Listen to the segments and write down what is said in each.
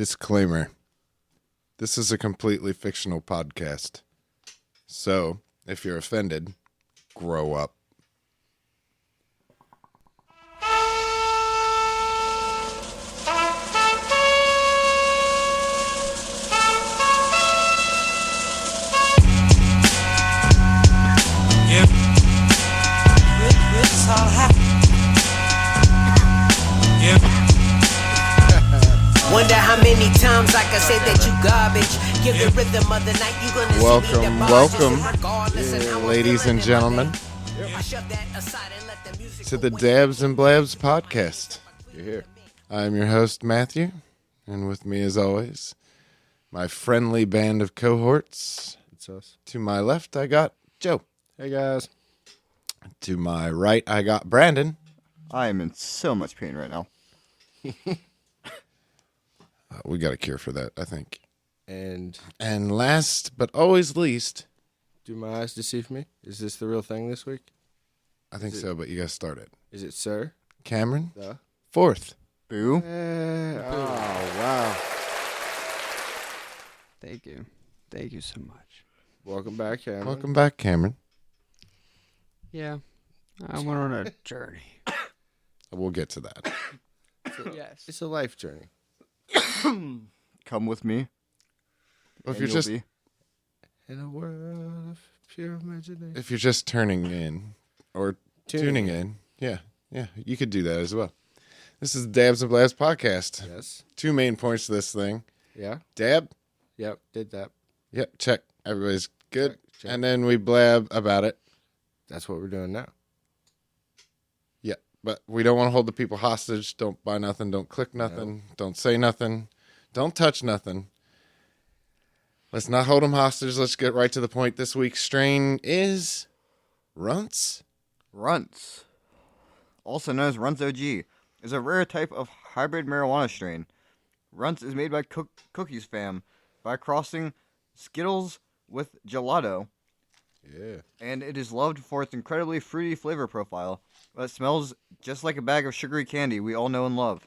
Disclaimer. This is a completely fictional podcast. So, if you're offended, grow up. Wonder how many times I can say that you garbage. Give the rhythm of the night, you gonna welcome, ladies and gentlemen, to the Dabs and Blabs podcast. You're here. I'm your host, Matthew, and with me, as always, my friendly band of cohorts. It's us. To my left, I got Joe. Hey, guys. To my right, I got Brandon. I am in so much pain right now. We got a cure for that, I think. And last but always least, do my eyes deceive me? Is this the real thing this week? I think so, but you guys start it. Is it Sir? Cameron, The? fourth. Boo. Oh, wow. Thank you. Thank you so much. Welcome back, Cameron. Welcome back, Cameron. Yeah, I went on a journey. We'll get to that. Yes. It's a life journey. Come with me. Well, if and you're you'll just be- In a world of pure imagination. if you're just turning in or tuning in, yeah, you could do that as well. This is the Dabs and Blabs podcast. Yes. Two main points to this thing. Yeah. Dab, Yep. Did that. yep, check. Everybody's good. Check. And then we blab about it. That's what we're doing now. Yeah, but we don't want to hold the people hostage. Don't buy nothing. Don't click nothing. Don't say nothing. Don't touch nothing. Let's not hold them hostage. Let's get right to the point. This week's strain is Runtz. Runtz, also known as Runtz OG, is a rare type of hybrid marijuana strain. Runtz is made by Cookies Fam by crossing Skittles with gelato, Yeah. and it is loved for its incredibly fruity flavor profile that smells just like a bag of sugary candy we all know and love.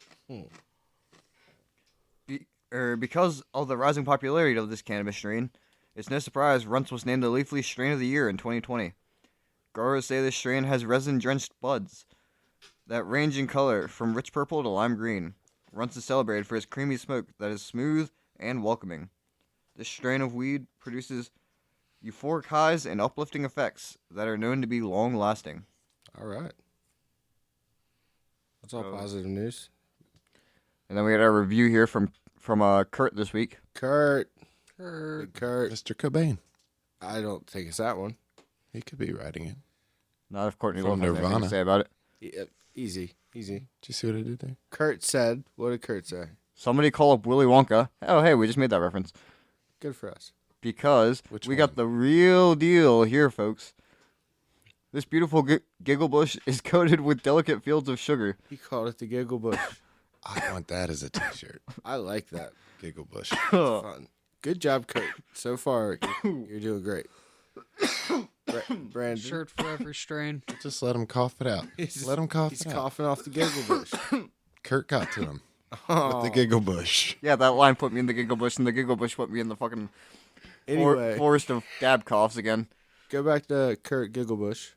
Because of the rising popularity of this cannabis strain, it's no surprise Runtz was named the Leaf Strain of the Year in 2020. Growers say this strain has resin-drenched buds that range in color from rich purple to lime green. Runtz is celebrated for its creamy smoke that is smooth and welcoming. This strain of weed produces euphoric highs and uplifting effects that are known to be long-lasting. All right. That's all So- positive news. And then we had our review here from Kurt this week. Kurt. Big Kurt. Mr. Cobain. I don't think it's that one. He could be writing it. Not if Courtney From Love has anything Nirvana. to say about it. Yeah, easy. Did you see what I did there? Kurt said, what did Kurt say? Somebody call up Willy Wonka. Oh, hey, we just made that reference. Good for us. Because Which we one? got the real deal here, folks. This beautiful Gigglebush is coated with delicate fields of sugar. He called it the Gigglebush. I want that as a t-shirt. I like that. Gigglebush. Fun. Good job, Kurt. So far, you're doing great. Brandon. Shirt for every strain. Just let him cough it out. Let him cough He's it out. coughing off the Gigglebush. Kurt got to him Oh. with the Gigglebush. Yeah, that line put me in the Gigglebush, and the Gigglebush put me in the fucking Anyway, forest of dab coughs again. go back to Kurt Gigglebush.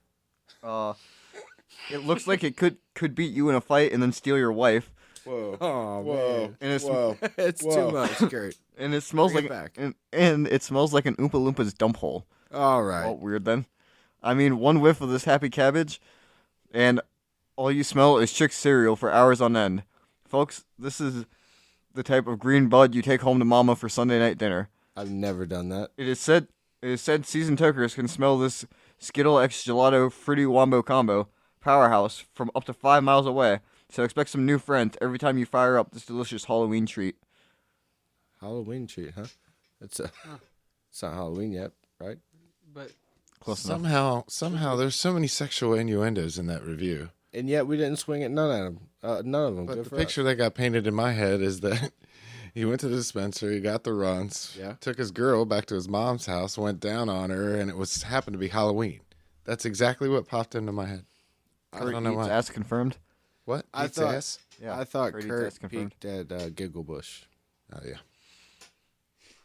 It looks like it could beat you in a fight and then steal your wife. Whoa. Oh, Whoa. And it's Whoa. it's Whoa. too much, Kurt. and it smells Bring like it back. and it smells like an Oompa Loompa's dump hole. All right. Oh, weird then. I mean, one whiff of this happy cabbage, and all you smell is chick cereal for hours on end. Folks, this is the type of green bud you take home to mama for Sunday night dinner. I've never done that. It is said seasoned tokers can smell this Skittle X Gelato Fruity Wombo combo powerhouse from up to 5 miles away. So expect some new friends every time you fire up this delicious Halloween treat. Halloween treat, huh? It's not Halloween yet, right? But Close enough. Somehow, there's so many sexual innuendos in that review. And yet we didn't swing at none of them. But Good the for picture us. that got painted in my head is that he went to the dispensary, got the Runtz, Yeah. took his girl back to his mom's house, went down on her, and it happened to be Halloween. That's exactly what popped into my head. I Kurt don't know eats why. ass confirmed. What? I Eats thought- ass? Yeah, I thought Kurt eats Kurt ass confirmed. peaked at Gigglebush. Oh yeah.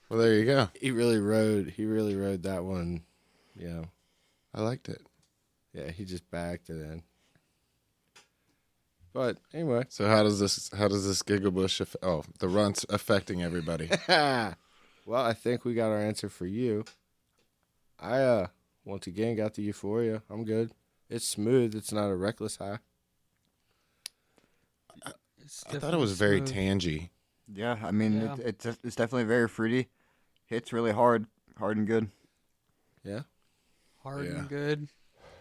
Well, there you go. He really rode that one. You know. I liked it. Yeah, he just backed it in. But anyway. So how does this Gigglebush the Runtz affecting everybody? Well, I think we got our answer for you. I once again got the Euphoria. I'm good. It's smooth. It's not a reckless high. I thought it was very tangy. Yeah, I mean, Yeah. it's definitely very fruity. Hits really hard and good. Yeah. Hard Yeah. and good.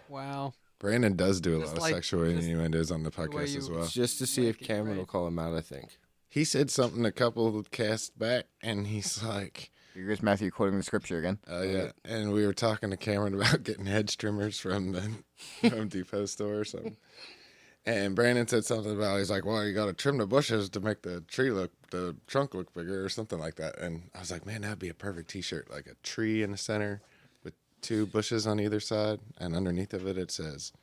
Wow. Brandon does do a Just lot of like- sexual just innuendos on the way podcast as you- well. Just to see if Like it, Cameron right? will call him out, I think. He said something a couple of casts back, and he's like, Here's Matthew quoting the scripture again. "Oh yeah," and we were talking to Cameron about getting hedge trimmers from the Home Depot store or something. And Brandon said something about, he's like, "Well, you got to trim the bushes to make the trunk look bigger," or something like that. And I was like, "Man, that'd be a perfect T-shirt, like a tree in the center with 2 bushes on either side, and underneath of it says,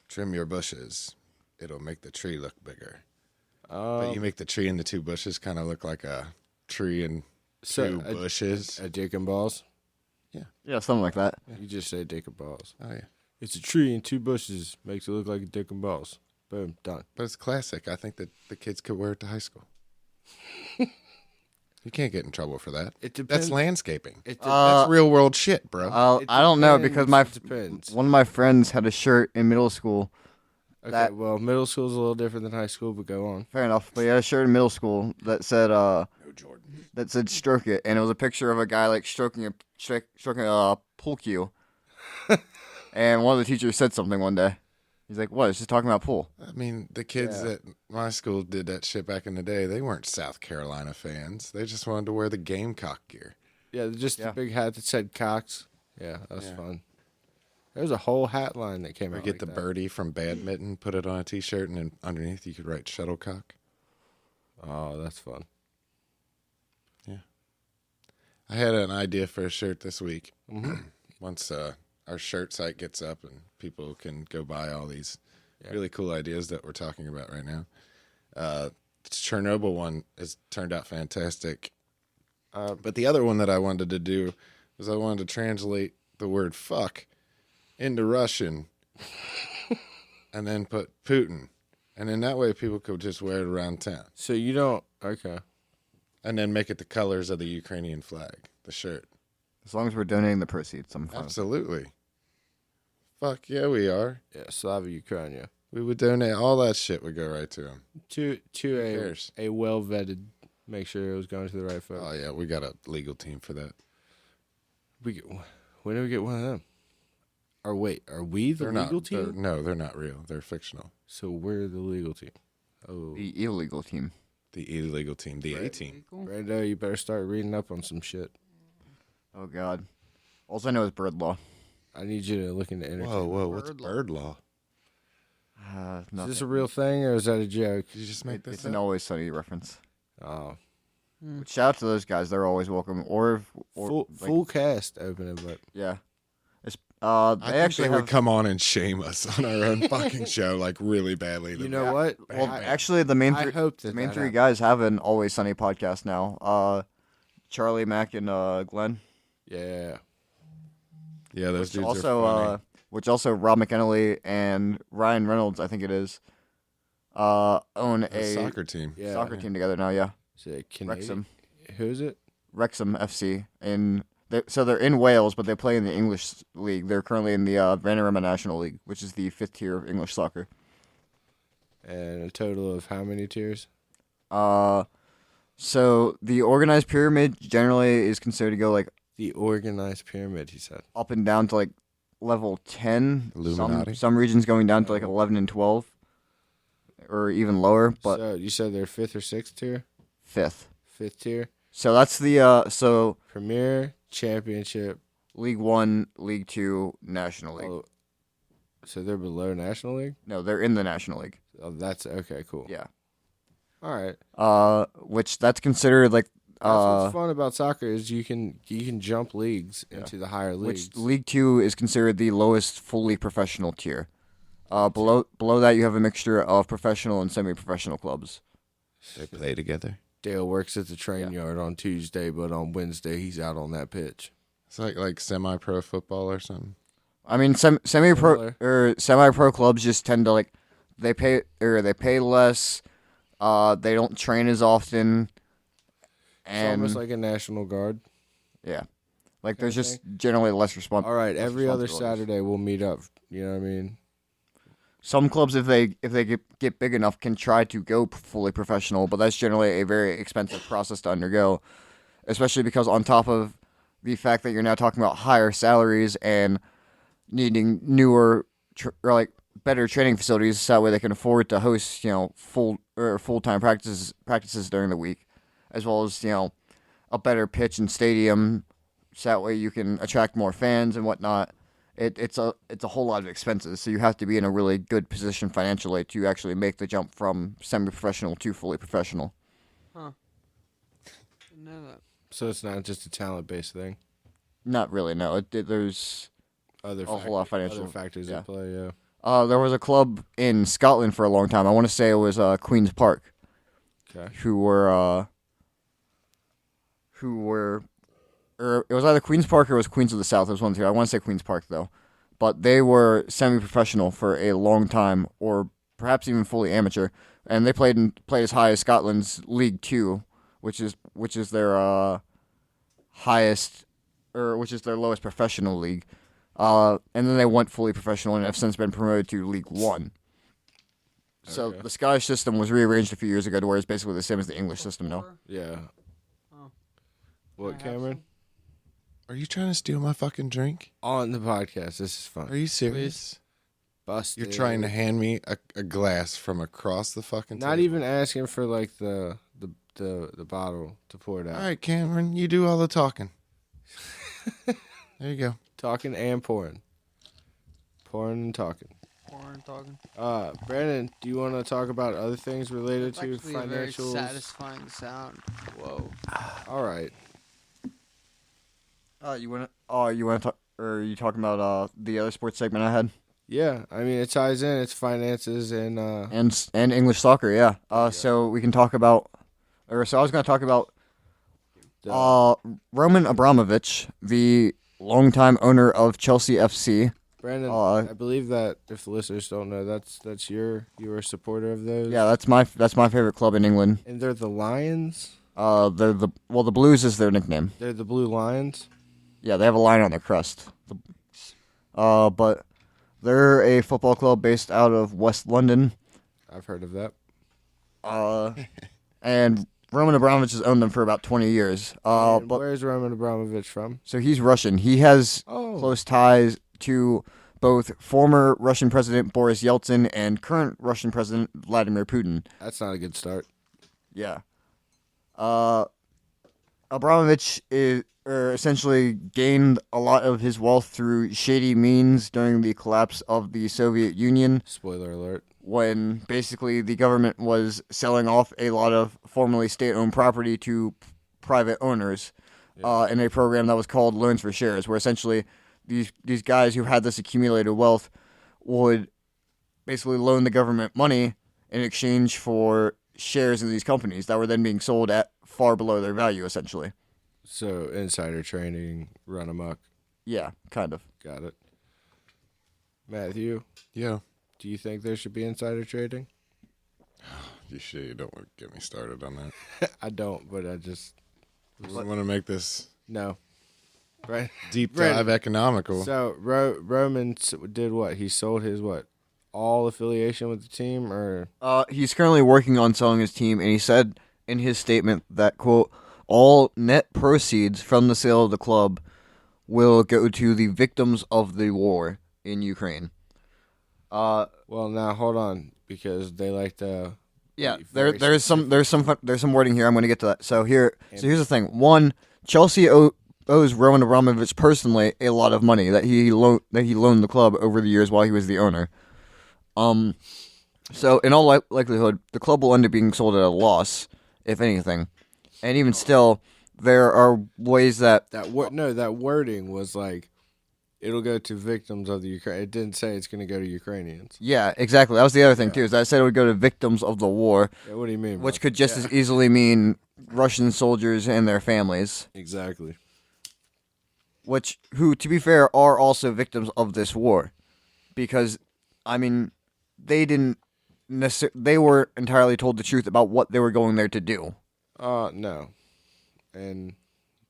'Trim your bushes. It'll make the tree look bigger.'" But you make the tree and the 2 bushes kind of look like a tree and 2 bushes. A dick and balls. Yeah, something like that. You just say dick and balls. Oh yeah, It's a tree and 2 bushes. Makes it look like a dick and balls. Boom, done. but it's classic. I think that the kids could wear it to high school. You can't get in trouble for that. It depends. That's landscaping. It That's real world shit, bro. It I don't know depends. because It depends. one of my friends had a shirt in middle school. Okay, that- well, middle school's a little different than high school, but go on. Fair enough, but he had a shirt in middle school that said that said "stroke it," and it was a picture of a guy like stroking a pool cue. And one of the teachers said something one day. He's like, "What? It's just talking about pool." I mean, the kids Yeah. at my school did that shit back in the day. They weren't South Carolina fans. They just wanted to wear the Gamecock gear. Yeah, just Yeah. the big hat that said Cox. Yeah, that was Yeah. fun. There was a whole hat line that came Or out. get like the that. birdie from Badminton, put it on a T-shirt, and then underneath you could write shuttlecock. Oh, that's fun. I had an idea for a shirt this week. Mm-hmm. Once our shirt site gets up and people can go buy all these really cool ideas that we're talking about right now. The Chernobyl one has turned out fantastic. But the other one that I wanted to do was I wanted to translate the word fuck into Russian and then put Putin. And then that way people could just wear it around town. So you don't. Okay. And then make it the colors of the Ukrainian flag, the shirt. As long as we're donating the proceeds, I'm fine. Absolutely. Fuck yeah, we are. Yeah, Slava Ukraine. We would donate all that shit would go right to him. To cares? a well vetted. Make sure it was going to the right folks. Oh yeah, we got a legal team for that. When do we get one of them? Or wait, are we the They're legal not. team? No, they're not real. They're fictional. So we're the legal team. Oh, The illegal team. The illegal team, the A team. Brando, you better start reading up on some shit. Oh God. All I know is bird law. I need you to look into entertainment. Whoa, what's bird law? Is Nothing. this a real thing or is that a joke? Did you just make this It's up? an Always Sunny reference. Oh, But shout out to those guys. They're always welcome. Or full cast opening, but yeah. It's they I think actually they have. would come on and shame us on our own fucking show like really badly. you know what? Well, actually, the main I three, hope that the main that three happens. guys have an Always Sunny podcast now. Charlie, Mac, and Glenn. Yeah. Yeah, those dudes Also, are funny. which also Rob McEnally and Ryan Reynolds, I think it is, own The a soccer team. Yeah. soccer team together now. Yeah, Is it Canadian? Wrexham, Who is it? Wrexham FC. So they're in Wales, but they play in the English league. They're currently in the Vanarama National League, which is the 5th tier of English soccer. And a total of how many tiers? So the organized pyramid generally is considered to go like The organized pyramid, he said. up and down to like level 10. Illuminati? Some regions going down to like 11 and 12, or even lower, but So you said they're 5th or 6th tier? 5th. 5th tier? So that's the so Premier, Championship. League 1, League 2, National League. Oh, so they're below National League? No, they're in the National League. Oh, that's okay, cool. Yeah. All right. Which that's considered like That's what's fun about soccer is you can jump leagues into the higher leagues. which League 2 is considered the lowest fully professional tier. Below that you have a mixture of professional and semi-professional clubs. They play together. Dale works at the train yard on Tuesday, but on Wednesday he's out on that pitch. It's like semi-pro football or something. I mean, semi-pro clubs just tend to they pay less. They don't train as often, It's and almost like a National Guard. yeah, there's just generally less response. All right, less every other responsibilities. Saturday we'll meet up. You know what I mean? Some clubs, if they get big enough, can try to go fully professional, but that's generally a very expensive process to undergo, especially because on top of the fact that you're now talking about higher salaries and needing newer better training facilities, so that way they can afford to host full-time practices during the week, as well as a better pitch and stadium, so that way you can attract more fans and whatnot. It's a whole lot of expenses, so you have to be in a really good position financially to actually make the jump from semi-professional to fully professional. Didn't know that. So it's not just a talent-based thing. Not really, no. There's Other a whole lot of financial other factors yeah. at play. Yeah. There was a club in Scotland for a long time. I want to say it was Queen's Park, Okay. who were it was either Queen's Park or it was Queens of the South. It was one of the two. I want to say Queen's Park though, but they were semi-professional for a long time, or perhaps even fully amateur, and they played as high as Scotland's League Two, which is their highest, or which is their lowest professional league. And then they went fully professional and have since been promoted to League One. So Okay. the Scottish system was rearranged a few years ago to where it's basically the same as the English system now. Yeah. Oh. What, Can I have Cameron? Are you trying to steal my fucking drink? On the podcast. This is Are fun. you serious? Busted. You're trying to hand me a glass from across the fucking Not table. even asking for like the bottle to pour it out. All right, Cameron, you do all the talking. There you go. Talking and pouring. Pouring and talking. Porn talking. Brandon, do you want to talk about other things related It's to actually a very financials? satisfying sound. Whoa. All right. You want to talk, or are you talking about the other sports segment I had? Yeah, I mean it ties in. It's finances and And English soccer, yeah. So we can talk about, so I was going to talk about Roman Abramovich, the longtime owner of Chelsea FC. Brandon, I believe that if the listeners don't know, that's you're a supporter of those. Yeah, that's my favorite club in England. And they're the Lions. They're the Blues is their nickname. They're the Blue Lions. Yeah, they have a lion on their crest. But they're a football club based out of West London. I've heard of that. And Roman Abramovich has owned them for about 20 years. And But where's Roman Abramovich from? so he's Russian. He has Oh, close ties to both former Russian President Boris Yeltsin and current Russian President Vladimir Putin. that's not a good start. Yeah. Abramovich essentially gained a lot of his wealth through shady means during the collapse of the Soviet Union, Spoiler alert. when basically the government was selling off a lot of formerly state-owned property to private owners in a program that was called Loans for Shares, where essentially these guys who had this accumulated wealth would basically loan the government money in exchange for shares in these companies that were then being sold at far below their value, essentially. So insider trading, run amok. Yeah, kind of. Got it. Matthew, Yeah. do you think there should be insider trading? You sure you don't want to get me started on that? I don't, but I just I want to make this no. Right. deep Right. dive economical. So Roman did what? He sold his what? All affiliation with the team, or He's currently working on selling his team, and he said in his statement that, quote, all net proceeds from the sale of the club will go to the victims of the war in Ukraine. well, now hold on, because they like to. Yeah, be very there's some wording here. I'm going to get to that. So here's the thing. One, Chelsea owes Roman Abramovich personally a lot of money that he loaned the club over the years while he was the owner. So in all likelihood, the club will end up being sold at a loss, if anything. And even still, there are ways that That wording was like, it'll go to victims of the Ukraine. It didn't say it's going to go to Ukrainians. yeah, exactly. That was the other thing too. Is that I said it would go to victims of the war, Yeah, what do you mean? which bro? could just as easily mean Russian soldiers and their families, Exactly. who, to be fair, are also victims of this war, because, I mean, they didn't they were entirely told the truth about what they were going there to do. No. And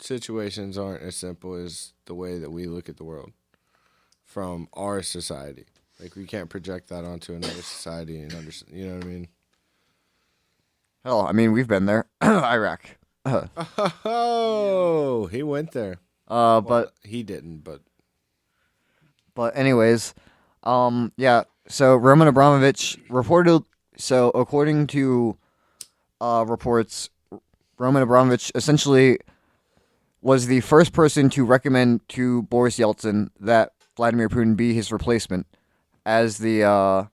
situations aren't as simple as the way that we look at the world from our society. Like, we can't project that onto another society and understand. You know what I mean? Hell, I mean, we've been there, Iraq. Oh, he went there. But He didn't. But anyways, yeah. So Roman Abramovich reported. So according to reports, Roman Abramovich essentially was the first person to recommend to Boris Yeltsin that Vladimir Putin be his replacement as the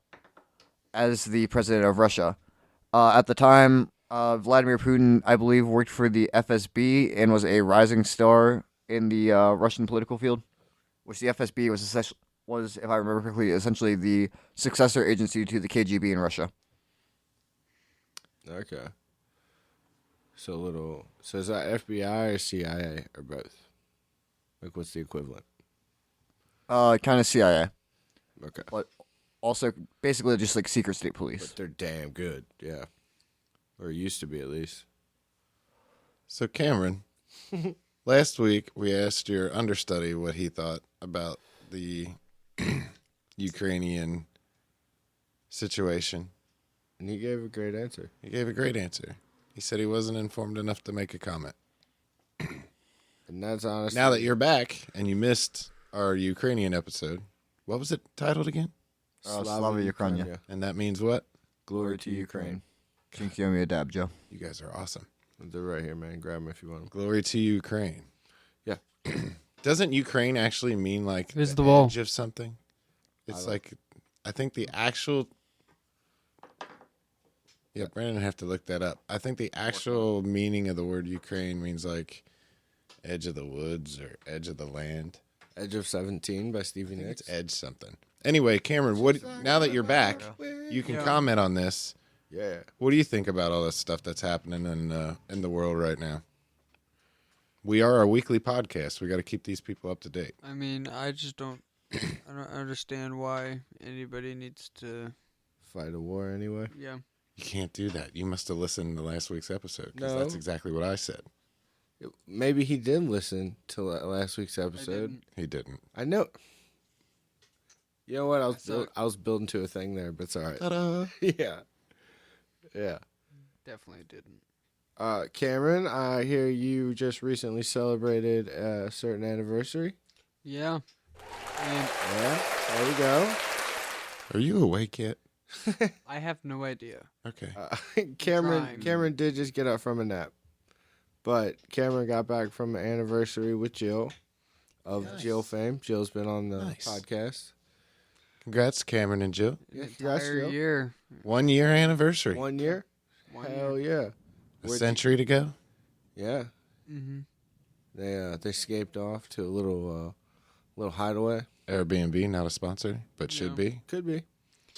president of Russia. At the time, Vladimir Putin, I believe, worked for the FSB and was a rising star in the Russian political field, which the FSB was, if I remember correctly, essentially the successor agency to the KGB in Russia. Okay. So is that FBI or CIA or both? Like, what's the equivalent? Kind of CIA, Okay. but also basically just like secret state police. But they're damn good, yeah. Or used to be, at least. So, Cameron, last week we asked your understudy what he thought about the Ukrainian situation. And he gave a great answer. He gave a great answer. He said he wasn't informed enough to make a comment. And that's honestly... Now that you're back and you missed our Ukrainian episode, what was it titled again? Slava Ukraine. And that means what? Glory to Ukraine. Can you give me a dab, Joe? You guys are awesome. They're right here, man. Grab them if you want them. Glory to Ukraine. Yeah. Doesn't Ukraine actually mean like Who's the the wall? edge of something? It's like, I think the actual... Yeah, Brandon would have to look that up. I think the actual meaning of the word Ukraine means like edge of the woods or edge of the land. Edge of 17 by Stevie I think Nicks. it's edge something. Anyway, Cameron, what now that you're back, you can comment on this. Yeah. What do you think about all this stuff that's happening in the world right now? We are a weekly podcast. We got to keep these people up to date. I mean, I just don't. I don't understand why anybody needs to. Fight a war anyway. Yeah. You can't do that. You must have listened to last week's episode because No. that's exactly what I said. Maybe he did listen to last week's I episode. didn't. He didn't. I know. You know what? suck. I was building to a thing there, but it's all right. Ta-da. Yeah. Yeah. Definitely didn't. Cameron, I hear you just recently celebrated a certain anniversary. Yeah. And Yeah. There we go. Are you awake yet? I have no idea. Okay. Cameron Trying. Cameron did just get up from a nap. But Cameron got back from an anniversary with Jill of Nice. Jill fame. Jill's been on the Nice. podcast. Congrats, Cameron and Jill. Yeah, An congrats, entire Jill. year. 1 year anniversary. 1 year? 1 Hell year. yeah. A Where'd century to go. Yeah. Mm-hmm. They escaped off to a little hideaway. Airbnb, not a sponsor, but should No. be. Could be.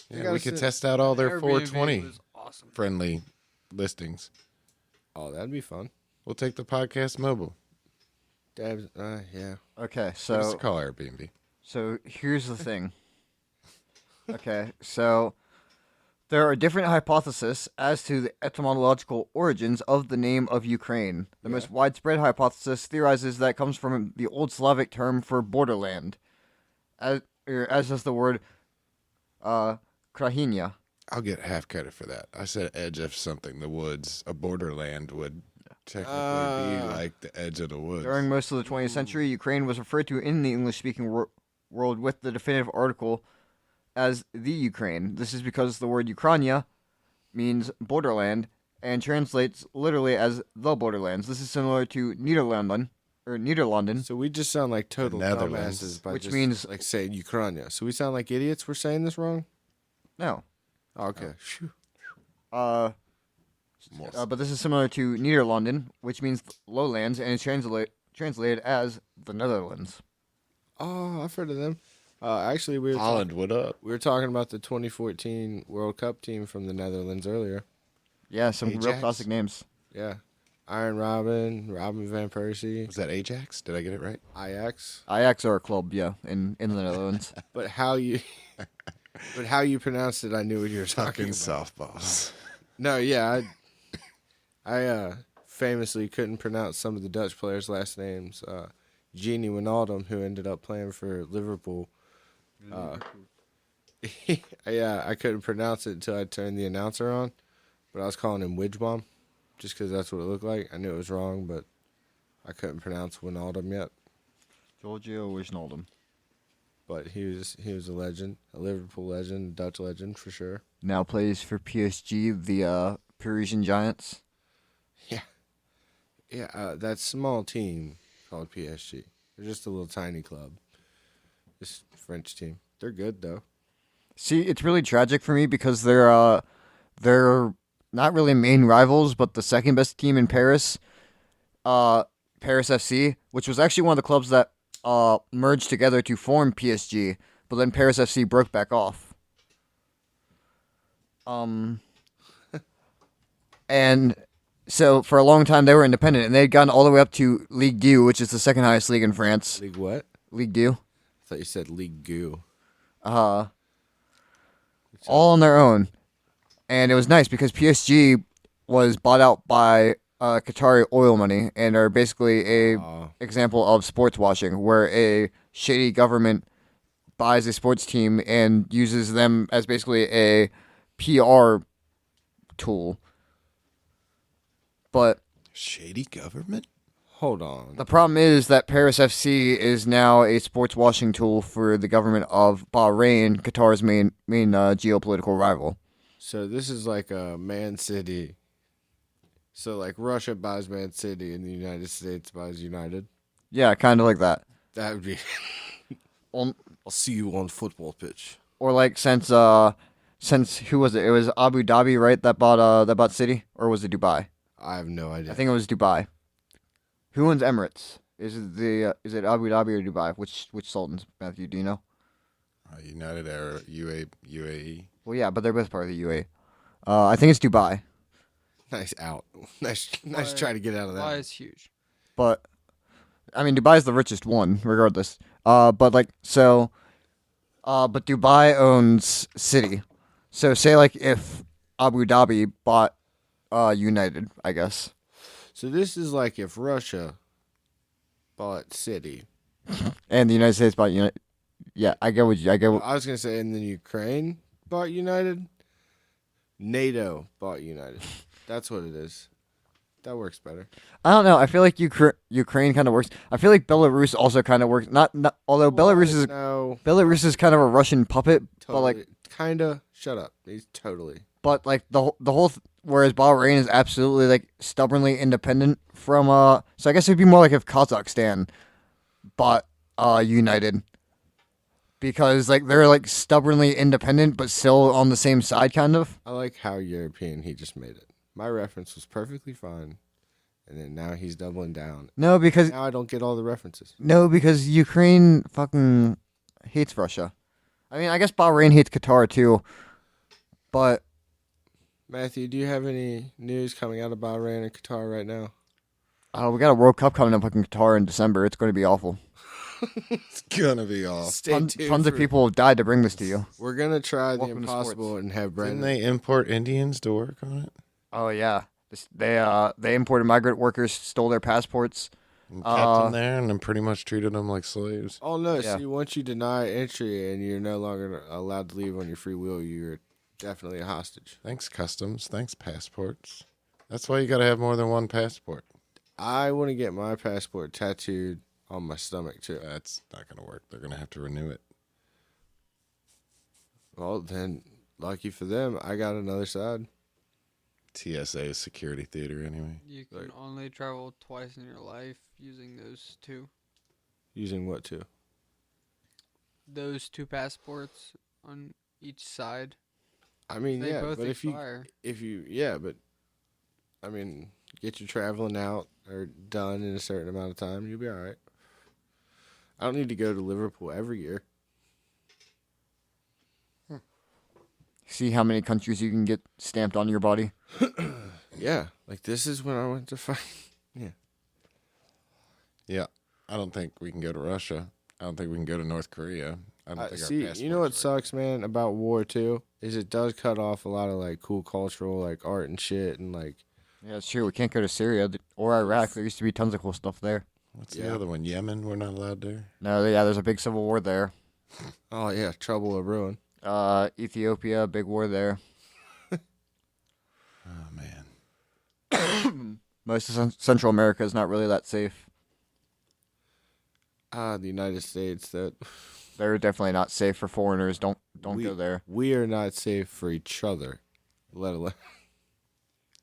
Yeah, gotta we could sit- test out all their Airbnb 420 was awesome. friendly listings. Oh, that'd be fun. We'll take the podcast mobile. Dabs, yeah. Okay, What is so it called, Airbnb? So here's the thing. Okay, so there are different hypotheses as to the etymological origins of the name of Ukraine. The most widespread hypothesis theorizes that it comes from the Old Slavic term for borderland, as does the word krahinia. I'll get half credit for that. I said edge of something, the woods. A borderland would technically be like the edge of the woods. During most of the 20th century, Ukraine was referred to in the English-speaking world with the definitive article as the Ukraine. This is because the word Ukraina means borderland and translates literally as the borderlands. This is similar to Nederlanden. So we just sound like total The Netherlands. dumbasses by Which just, means- like saying Ukraine. So we sound like idiots for saying this wrong? No. Oh, okay. Phew. But this is similar to Nederlanden, which means lowlands, and is translated as the Netherlands. Oh, I've heard of them. Actually, we were Holland, what up? we were talking about the 2014 World Cup team from the Netherlands earlier. Yeah, some real Ajax. classic names. Yeah. Iron Robin, Robin Van Persie, Was that Ajax? Did I get it right? Ajax. Ajax are a club, yeah, in the Netherlands. But how you pronounced it, I knew what you were talking Fucking about. softballs. No, yeah, I famously couldn't pronounce some of the Dutch players' last names. Genie Wijnaldum, who ended up playing for Liverpool. Yeah, I couldn't pronounce it until I turned the announcer on, but I was calling him Wijbom, just because that's what it looked like. I knew it was wrong, but I couldn't pronounce Wijnaldum yet. Giorgio Wijnaldum. But he was a legend, a Liverpool legend, a Dutch legend for sure. Now plays for PSG, the Parisian Giants. Yeah, that small team called PSG. They're just a little tiny club. This French team. They're good though. See, it's really tragic for me because they're not really main rivals, but the second best team in Paris, Paris FC, which was actually one of the clubs that merged together to form PSG, but then Paris FC broke back off. And so for a long time they were independent, and they had gotten all the way up to Ligue 2, which is the second highest league in France. League what? Ligue 2. I thought you said League Goo. All on their own. And it was nice because PSG was bought out by Qatari oil money and are basically a example of sports washing, where a shady government buys a sports team and uses them as basically a PR tool. But Shady government? Hold on. the problem is that Paris FC is now a sports washing tool for the government of Bahrain, Qatar's main geopolitical rival. So this is like a Man City. So like Russia buys Man City and the United States buys United. Yeah, kind of like that. That would be. On, I'll see you on football pitch. or like since who was it? It was Abu Dhabi, right? That bought City, or was it Dubai? I have no idea. I think it was Dubai. Who owns Emirates? Is it Abu Dhabi or Dubai? Which sultans, Matthew? Do you know? United Arab UAE. Well, yeah, but they're both part of the UAE. I think it's Dubai. Nice out. Nice try to get out of that. Dubai is huge. But I mean, Dubai is the richest one, regardless. But Dubai owns City. So say like if Abu Dhabi bought United, I guess. So this is like if Russia bought City. And the United States bought United. Yeah, I get what you. I was gonna say, and then Ukraine bought United. NATO bought United. That's what it is. That works better. I don't know. I feel like Ukraine kind of works. I feel like Belarus also kind of works. Not although Belarus is kind of a Russian puppet, Totally, but like kinda. Shut up. He's totally. but like whereas Bahrain is absolutely like stubbornly independent from so I guess it'd be more like if Kazakhstan bought United, because like they're like stubbornly independent but still on the same side kind of. I like how European he just made it. My reference was perfectly fine, and then now he's doubling down. No, because Now I don't get all the references. Ukraine fucking hates Russia. I mean, I guess Bahrain hates Qatar too, but Matthew, do you have any news coming out of Bahrain and Qatar right now? we got a World Cup coming up in Qatar in December. It's going to be awful. It's gonna be off. Stay Tons tuned of for- people have died to bring this to you. We're gonna try the Welcome to impossible sports. and have Didn't Brandon. they import Indians to work on it? Oh yeah, they imported migrant workers, stole their passports. And kept them there and then pretty much treated them like slaves. Oh no! Yeah. See, once you deny entry and you're no longer allowed to leave on your free will, you're definitely a hostage. Thanks, customs. Thanks, passports. That's why you gotta have more than one passport. I want to get my passport tattooed on my stomach too. That's not gonna work. They're gonna have to renew it. Well, then, lucky for them, I got another side. TSA is security theater anyway. You can only travel twice in your life using those two. Using what too? Those two passports on each side. I mean, They yeah, both but expire. but I mean, get your traveling out or done in a certain amount of time, you'll be all right. I don't need to go to Liverpool every year. See how many countries you can get stamped on your body. Yeah, like this is when I went to fight. Yeah. I don't think we can go to Russia. I don't think we can go to North Korea. I don't think See, our you know what passports are right sucks, man, about war too, is it does cut off a lot of like cool cultural like art and shit, and like Yeah, it's true. We can't go to Syria or Iraq. There used to be tons of cool stuff there. there. What's the other one? Yemen? We're not allowed there. No, yeah, there's a big civil war there. oh yeah, trouble or ruin. Ethiopia, big war there. Oh man. Most of Central America is not really that safe. The United States that They're definitely not safe for foreigners. Don't we, go there. We are not safe for each other, let alone.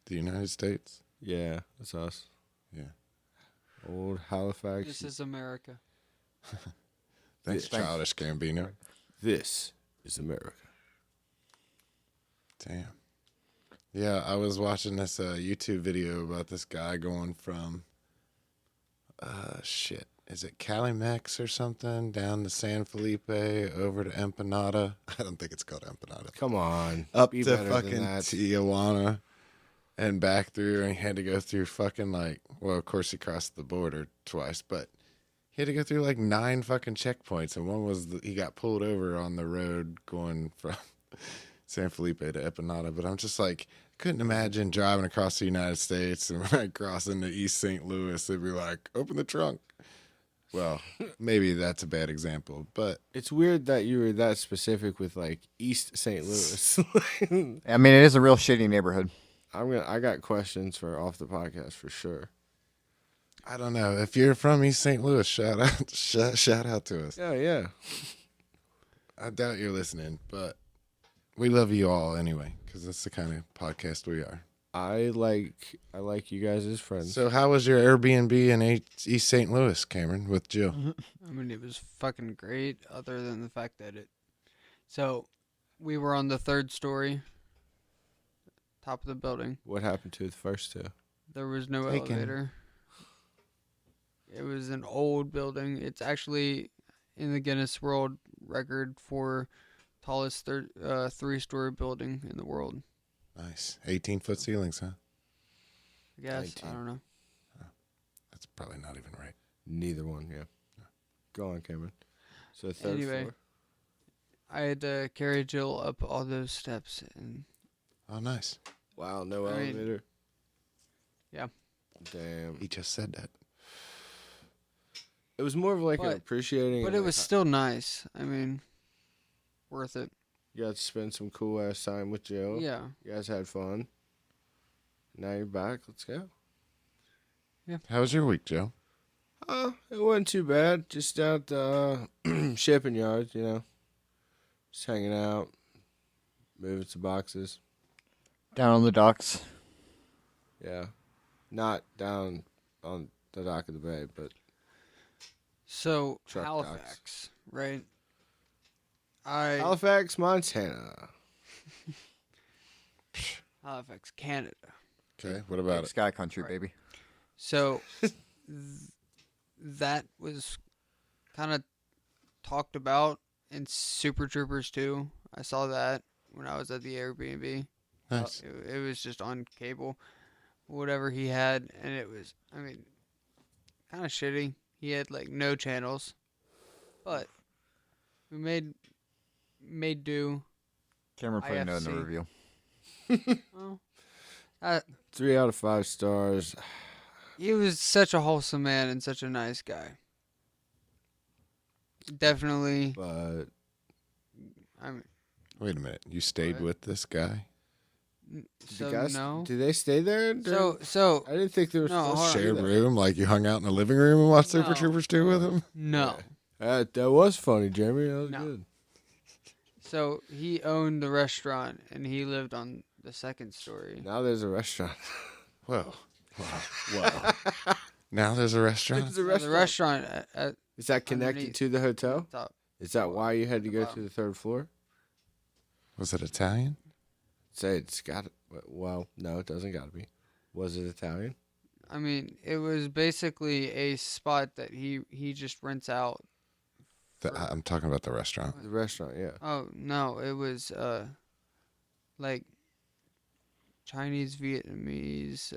The United States? Yeah, that's us. Yeah. Old Halifax. This is America. Thanks, Childish Gambino. This is America. Damn. Yeah, I was watching this YouTube video about this guy going from, is it Calimex or something, down to San Felipe, over to Empanada. I don't think it's called Empanada. Come on, Up be to better than fucking that. Tijuana and back through, and he had to go through fucking well, of course he crossed the border twice, but he had to go through like 9 fucking checkpoints, and one was he got pulled over on the road going from San Felipe to Empanada. But I'm just like, couldn't imagine driving across the United States and when I cross into East St. Louis, they'd be like, open the trunk. Well, maybe that's a bad example, but It's weird that you were that specific with like East St. Louis. I mean, it is a real shitty neighborhood. I got questions for off the podcast for sure. I don't know. If you're from East St. Louis, shout out, shout out to us. Yeah. I doubt you're listening, but we love you all anyway, because that's the kind of podcast we are. I like you guys as friends. So how was your Airbnb in East St. Louis, Cameron, with Jill? I mean, it was fucking great, other than the fact that So, we were on the 3rd story, top of the building. What happened to the first two? There was no Taken. elevator. It was an old building. It's actually in the Guinness World Record for tallest 3-story building in the world. Nice. 18-foot ceilings, huh? I guess. 19. I don't know. That's probably not even right. Neither one, yeah. Go on, Cameron. So third Anyway. floor. I had to carry Jill up all those steps, and Oh, nice. Wow, no I mean, elevator. yeah. Damn. He just said that. It was more of like But- appreciating. But and, it like, was still nice. I mean, worth it. you got to spend some cool ass time with Joe. Yeah. You guys had fun. Now you're back. Let's go. How was your week, Joe? It wasn't too bad. Just out the shipping yard, just hanging out, moving some boxes. Down on the docks. Yeah, not down on the dock of the bay, but So, Truck Halifax, right? I Halifax, Montana. Halifax, Canada. Okay, what about it? Sky country, baby. So, that was kind of talked about in Super Troopers 2. I saw that when I was at the Airbnb. Nice. It was just on cable, whatever he had, and it was, I mean, kind of shitty. He had like no channels, but we made do. Cameron put a note in the IFC. review. Well, 3 out of 5 stars. he was such a wholesome man and such a nice guy. Definitely. But I mean, Wait a minute. You stayed with this guy? so the guys, no. do they stay there? So I didn't think they were No, supposed hold to on. do Shared that. room? Like you hung out in the living room and watched Super No. Troopers 2 with him? no. That was funny, Jeremy. That was No. good. So he owned the restaurant and he lived on the 2nd story. Now there's a restaurant. Whoa. Wow. Now there's a restaurant? There's a The restaurant. restaurant at Is that connected underneath. to the hotel? top. Is that why you had to go to bottom. the 3rd floor? Was it Italian? Say it's got it. Well, no, it doesn't got to be. Was it Italian? I mean, it was basically a spot that he just rents out. I'm talking about the restaurant. The restaurant, yeah. Oh no, it was like Chinese, Vietnamese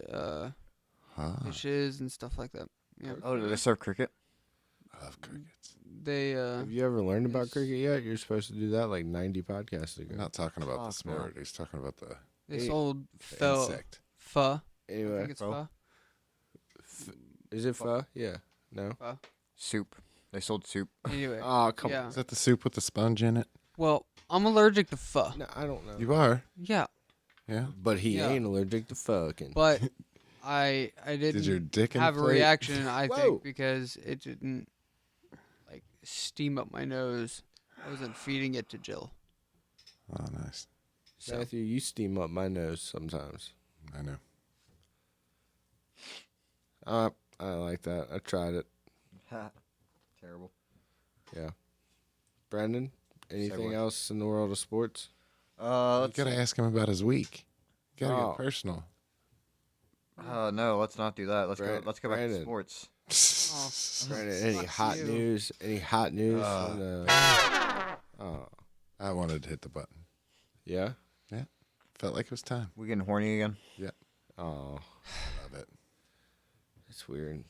dishes and stuff like that. Yeah. Oh, do they serve cricket? I love crickets. They Have you ever learned about Yes. cricket yet? You're supposed to do that like 90 podcasts ago. I'm not talking about the Fuck no. sport. He's talking about the sold insect. pho. I Anyway, think it's pho. is it pho? Yeah. No. Soup. They sold soup. Anyway. Oh, come yeah. Is that the soup with the sponge in it? Well, I'm allergic to pho. on. No, I don't know. You are. Yeah, Yeah. But he Yeah. ain't allergic to fucking. but I didn't Did your dick have a inflate? reaction. I Whoa. think because it didn't like steam up my nose. I wasn't feeding it to Jill. Oh, nice. So Matthew, you steam up my nose sometimes. I know. I like that. I tried it. Terrible. Yeah. Brandon, anything what? else in the world of sports? You Let's gotta ask him about his week. You gotta Oh. get personal. no, let's not do that. Let's Brand- go. Let's go back to Brandon. sports. Brandon, any fuck hot you. news? Any hot news? Uh. on the... Oh, I wanted to hit the button. yeah. Felt like it was time. We getting horny again? Oh, Love it. that's weird.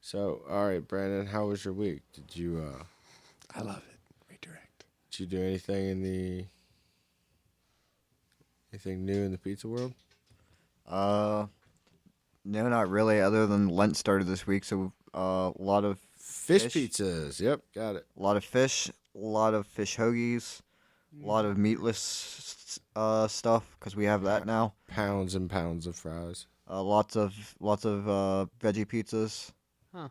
So, all right, Brandon, how was your week? Did you I love it. Redirect. did you do anything new in the pizza world? No, not really. Other than Lent started this week, so a lot of Fish Fish? pizzas. Yep, got it. fish, a lot of fish hoagies, a lot of meatless stuff because we have that now. Pounds and pounds of fries. Lots of veggie pizzas. Huh.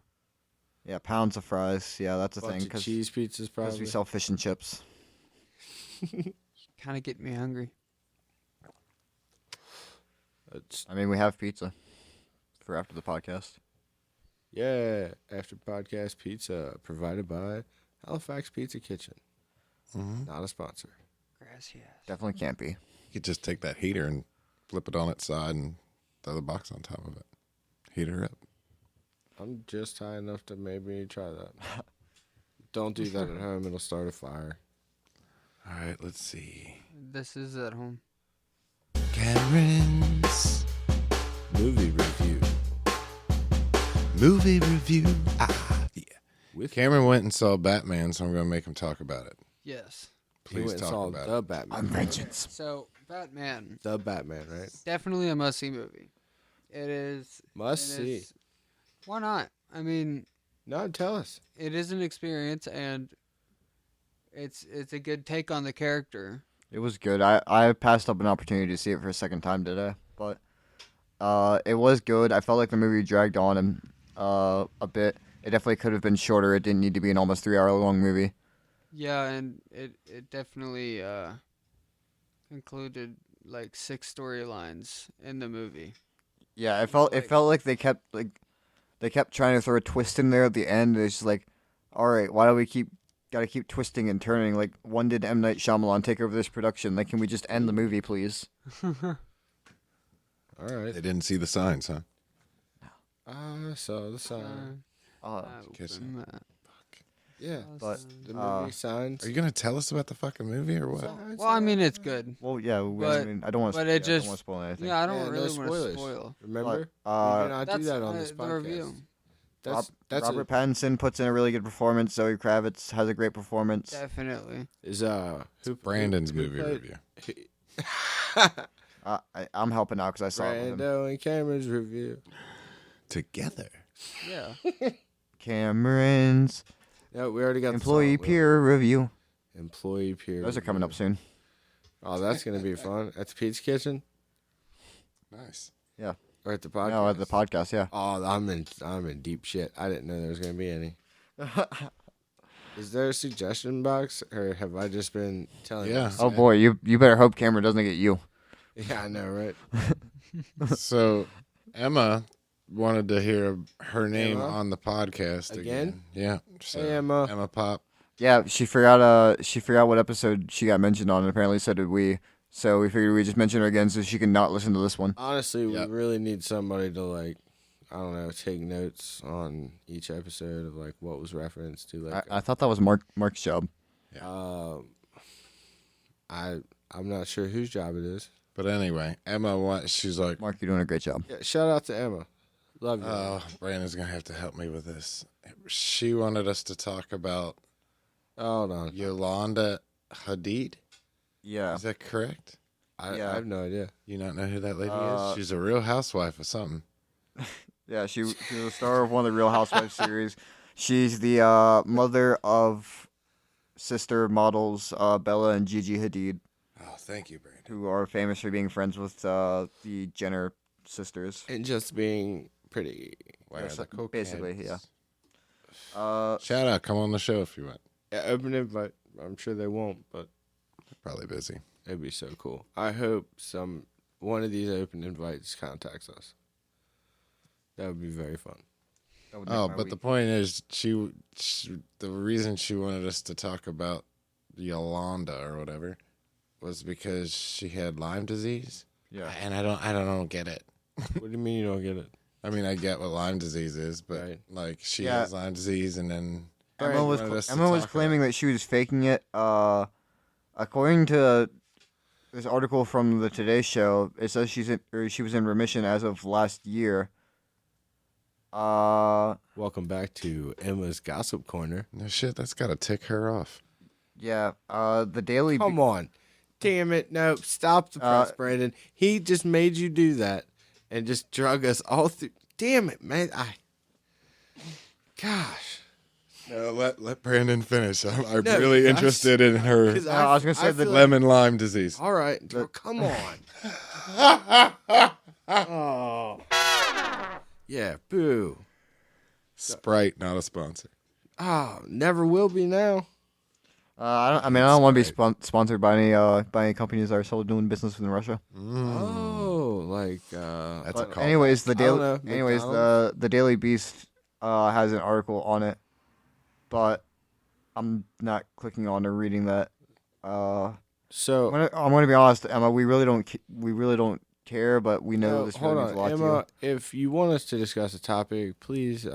Yeah, pounds of fries. Yeah, that's a Bunch thing of because cheese pizzas, probably. we sell fish and chips. kind of get me hungry. It's- I mean, we have pizza for after the podcast. yeah, after podcast pizza provided by Halifax Pizza Kitchen. Mm-hmm. Not a sponsor. Gracias. Definitely can't be. You could just take that heater and flip it on its side and throw the box on top of it. Heat her up. I'm just high enough to maybe try that. Don't do that at home. It'll start a fire. All right, let's see. This is at home. Cameron's Movie review movie review. Ah, yeah. with Cameron went and saw Batman, so I'm going to make him talk about it. Yes. he Please went and talk saw about the it. Batman. vengeance. So Batman, The Batman, right? definitely a must-see movie. It is. Must it see. is- Why not? I mean, No, tell us. it is an experience, and it's a good take on the character. It was good. I passed up an opportunity to see it for a second time today, but it was good. I felt like the movie dragged on a bit. It definitely could have been shorter. It didn't need to be an almost 3 hour long movie. Yeah, and it definitely included like 6 storylines in the movie. Yeah, it felt like they kept trying to throw a twist in there at the end. It's just like, all right, why do we gotta keep twisting and turning? Like, when did M. Night Shyamalan take over this production? Like, can we just end the movie, please? All right. They didn't see the signs, huh? I saw the sign. Kissing. Open that. Yeah. But The movie signs. Are you going to tell us about the fucking movie or what? Well, I mean, it's good. well, yeah. I But- mean, I don't want to. but it I don't just- want to spoil anything. Yeah, I don't Yeah, no really want to spoilers. spoil. Remember? we But, cannot do That's that on this the podcast. review. That's Robert Pattinson puts in a really good performance. Zoe Kravitz has a great performance. Definitely. is who Brandon's who movie played- review. I'm helping out because I saw it with him. Brando and Cameron's review. Together. Yeah. Cameron's No, we already got employee the song. peer review. Employee peer. Those are coming up review. soon. Oh, that's gonna be fun at the Pizza Kitchen Nice. or at the podcast. No, at the podcast. Yeah. Oh, I'm in deep shit. I didn't know there was gonna be any. Is there a suggestion box, or have I just been telling? Yeah. you? Oh boy, you better hope Cameron doesn't get you. Yeah, I know, right? So Emma wanted to hear her name Emma? on the podcast Again? again. Yeah. So Hey, Emma. Emma Pop. Yeah, she forgot what episode she got mentioned on, and apparently so did we. So we figured we'd just mention her again so she can not listen to this one. Honestly, Yep. we really need somebody to like, I don't know, take notes on each episode of like what was referenced to. Like, I thought that was Mark's job. I'm not sure whose job it is. But anyway, Emma, she's like, Mark, you're doing a great job. Yeah, shout out to Emma. Love you. oh, Brandon's going to have to help me with this. She wanted us to talk about Hold on. Yolanda Hadid. Yeah. Is that correct? I Yeah. have no idea. You not know who that lady Uh, is? She's a real housewife or something. Yeah, she was the star of one of the Real Housewives series. She's the mother of sister models Bella and Gigi Hadid, Oh, thank you, Brandon. who are famous for being friends with the Jenner sisters. And just being pretty. Where are so- the basically, cokeheads? yeah. Shout out. Come on the show if you want. Yeah, open invite. I'm sure they won't, but Probably busy. it'd be so cool. I hope one of these open invites contacts us. That would be very fun. That would make Oh, my but the week. point is, the reason she wanted us to talk about Yolanda or whatever was because she had Lyme disease. Yeah. And I don't get it. What do you mean you don't get it? I mean, I get what Lyme disease is, but Right. like she Yeah. has Lyme disease, and then Emma was wanted us to Emma was talk claiming that she was faking it. According to this article from the Today Show, it says she was in remission as of last year. Welcome back to Emma's Gossip Corner. no shit, that's got to tick her off. Yeah. The Daily. Come on. Damn it. No, stop the press, Brandon. He just made you do that and just drug us all through. Damn it, man. Gosh. No, let Brandon finish. I'm No, really I- interested in her 'Cause I was gonna say the feel lemon Lyme disease. all right. Come on. Oh. Yeah, boo. Sprite, not a sponsor. Oh, never will be now. I don't want to be sponsored by any companies that are still doing business in Russia. Oh, like That's a But call. anyways, the I don't Daily. know, Anyways, McDonald's? the Daily Beast has an article on it, but I'm not clicking on or reading that. so. I'm gonna be honest, Emma. We really don't care, but we know No, this hold really means a lot on, to you. Emma. If you want us to discuss a topic, please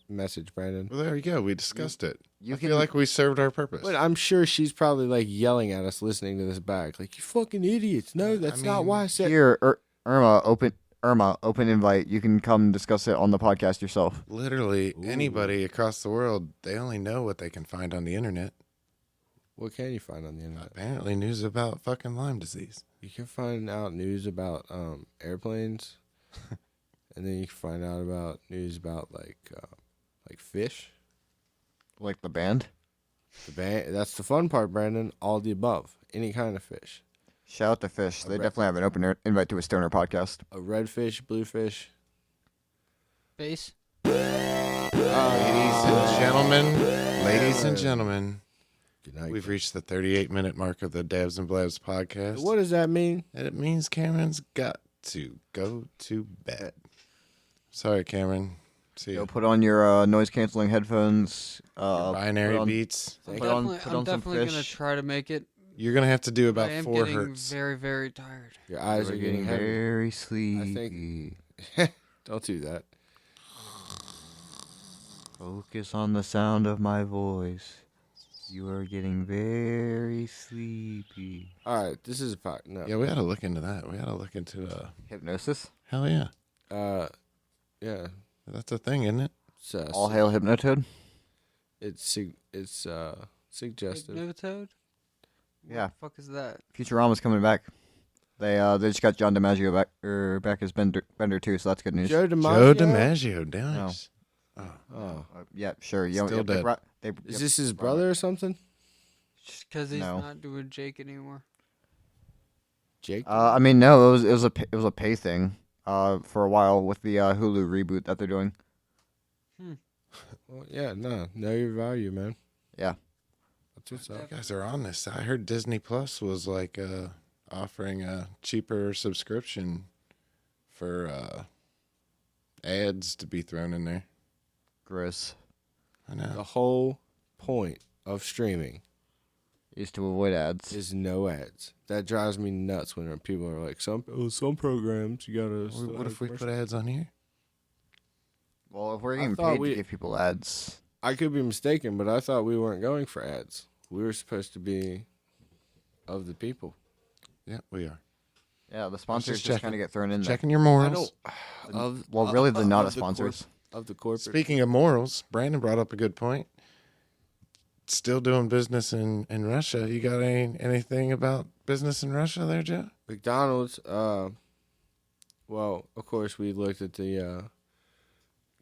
message Brandon. Well, there you go. We discussed it. You I can feel like we served our purpose. But I'm sure she's probably like yelling at us listening to this back, like you fucking idiots. No, that's not mean, why I said. Here, Irma, open invite. You can come discuss it on the podcast yourself. Literally, anybody across the world, they only know what they can find on the internet. What can you find on the internet? Apparently, news about fucking Lyme disease. You can find out news about airplanes, and then you can find out about news about like fish. Like the band. The band. That's the fun part, Brandon. All the above. Any kind of fish. Shout out to Fish. They definitely have an open invite to a stoner podcast. A red fish, blue fish. Base. Ladies and gentlemen, Good night. we've reached the 38-minute mark of the Dabs and Blabs podcast. What does that mean? And it means Cameron's got to go to bed. Sorry, Cameron. See Yo, you. put on your noise canceling headphones. Binary put on- beats. I'm Put on definitely some gonna fish. try to make it. You're going to have to do about I am 4 getting hertz. very, very tired. Your eyes We're are getting heavy. very sleepy. Don't do that. Focus on the sound of my voice. You are getting very sleepy. All right, this is a fact. No. Yeah, we got to look into that. We got to look into, Hypnosis? hell yeah. Yeah. That's a thing, isn't it? It's, All hail Hypnotoad? It's suggestive. Hypnotoad? What Yeah. the fuck is that? Futurama's coming back. They just got John DiMaggio back as Bender too, so that's good news. Joe Joe DiMaggio. DiMaggio, nice. Oh, Yeah, sure. Still dead. is this his brother or something? Just because he's No. not doing Jake anymore. Jake. I mean, no, it was a pay thing. For a while with the Hulu reboot that they're doing. Well, yeah, no, know your value, man. Yeah. That's what's up. You guys are on this. I heard Disney Plus was like offering a cheaper subscription for ads to be thrown in there. Gross. I know. The whole point of streaming Is to avoid ads. is no ads. That drives me nuts when people are like, some programs you gotta. What if we put ads on here? Well, if we're I getting thought paid we- to give people ads, I could be mistaken, but I thought we weren't going for ads. We were supposed to be of the people. Yeah, we are. Yeah, the sponsors just just checking. kind of get thrown in there. Checking your morals. Really, the not a of the sponsors. of the corporate. Speaking of morals, Brandon brought up a good point. Still doing business in Russia. You got anything about business in Russia there, Joe? McDonald's. Well, of course, we looked at the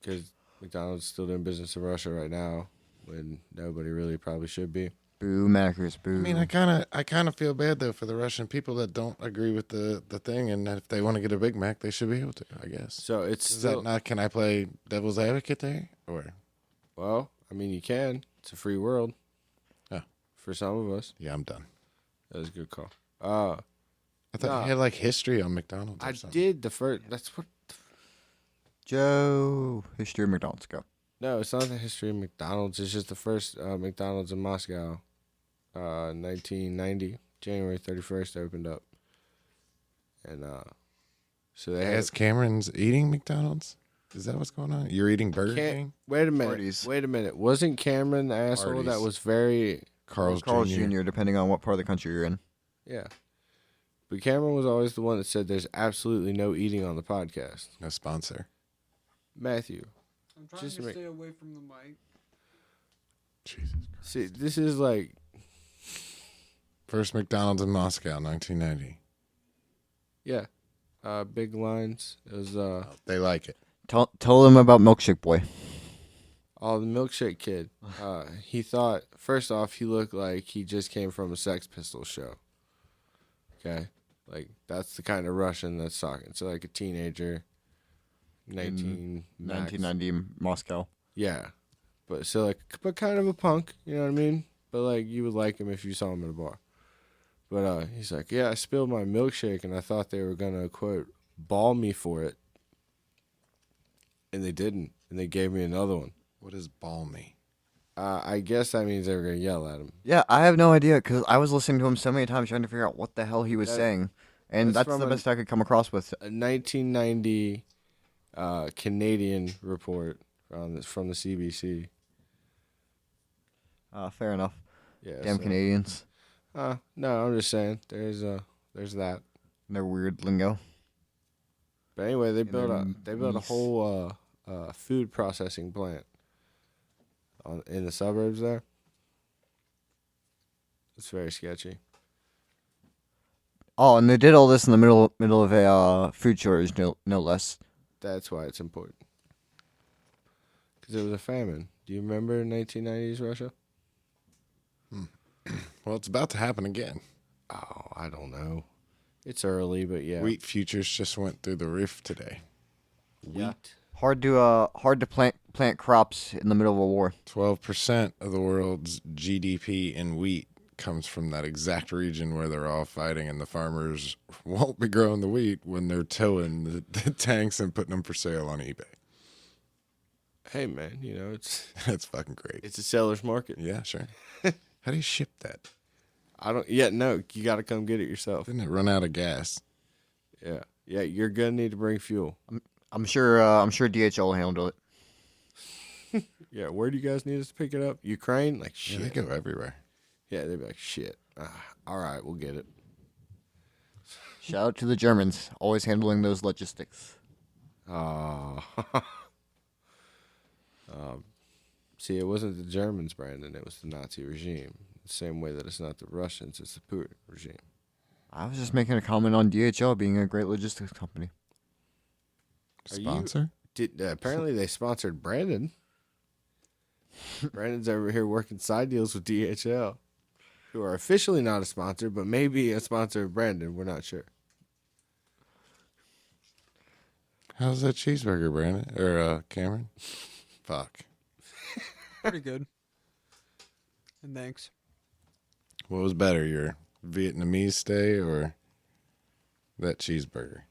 because McDonald's is still doing business in Russia right now when nobody really probably should be. Boo, Mackers, boo. I mean, I kind of feel bad though for the Russian people that don't agree with the thing, and that if they want to get a Big Mac, they should be able to. I guess. So it's Is still that not? Can I play devil's advocate there, or? well. I mean, you can. It's a free world. Oh. For some of us, Yeah, I'm done. that was a good call. I thought Nah. you had like history on McDonald's. Or I something. did the first. That's what. Joe, history of McDonald's, go. No, it's not the history of McDonald's. It's just the first McDonald's in Moscow, 1990, January 31st opened up, and so they had. As Cameron's eating McDonald's, is that what's going on? You're eating Burger Can't- King? Wait a minute. Parties. Wait a minute. Wasn't Cameron the asshole that Parties. was very? Carl's Carl's Jr. Jr., depending on what part of the country you're in. Yeah. But Cameron was always the one that said there's absolutely no eating on the podcast. No sponsor. Matthew, I'm trying Just to make- stay away from the mic. Jesus. see, this is like First McDonald's in Moscow, 1990. yeah, big lines. It was They like it. Tell them about Milkshake Boy. the milkshake kid. He thought first off he looked like he just came from a Sex Pistols show. Okay, like that's the kind of Russian that's talking. So like a teenager, 19 max. 1990 Moscow. Yeah, but so like, but kind of a punk, you know what I mean? But like, you would like him if you saw him at a bar. But he's like, yeah, I spilled my milkshake, and I thought they were gonna quote ball me for it, and they didn't, and they gave me another one. What is balmy? I guess that means they were gonna yell at him. Yeah, I have no idea because I was listening to him so many times trying to figure out what the hell he was That- saying, and that's that's the from a- best I could come across with. A 1990 Canadian report from the CBC. Fair enough. Yeah, Damn so- Canadians. No, I'm just saying there's that. Their weird lingo. But anyway, they built their a niece. whole food processing plant in the suburbs there. It's very sketchy. Oh, and they did all this in the middle of a food shortage, no less. That's why it's important. Because it was a famine. Do you remember 1990s Russia? Well, it's about to happen again. Oh, I don't know. It's early, but yeah. Wheat futures just went through the roof today. Wheat. Hard to plant crops in the middle of a war. 12% of the world's GDP in wheat comes from that exact region where they're all fighting, and the farmers won't be growing the wheat when they're towing the tanks and putting them for sale on eBay. Hey man, you know it's That's fucking great. a seller's market. Yeah, sure. How do you ship that? I don't. Yeah, no, you got to come get it yourself. Didn't it run out of gas? Yeah, you're gonna need to bring fuel. I'm sure DHL will handle it. Yeah, where do you guys need us to pick it up? Ukraine? Like Yeah, shit. they go everywhere. Yeah, they'd be like shit. All right, we'll get it. Shout out to the Germans, always handling those logistics. Oh. See, it wasn't the Germans, Brandon. It was the Nazi regime. The same way that it's not the Russians, it's the Putin regime. I was just making a comment on DHL being a great logistics company. Are you- Sponsor? Apparently, they sponsored Brandon. Brandon's over here working side deals with DHL, who are officially not a sponsor, but maybe a sponsor of Brandon. We're not sure. How's that cheeseburger, Brandon? Or Cameron? Fuck. Pretty good. And thanks. What was better, your Vietnamese stay or that cheeseburger?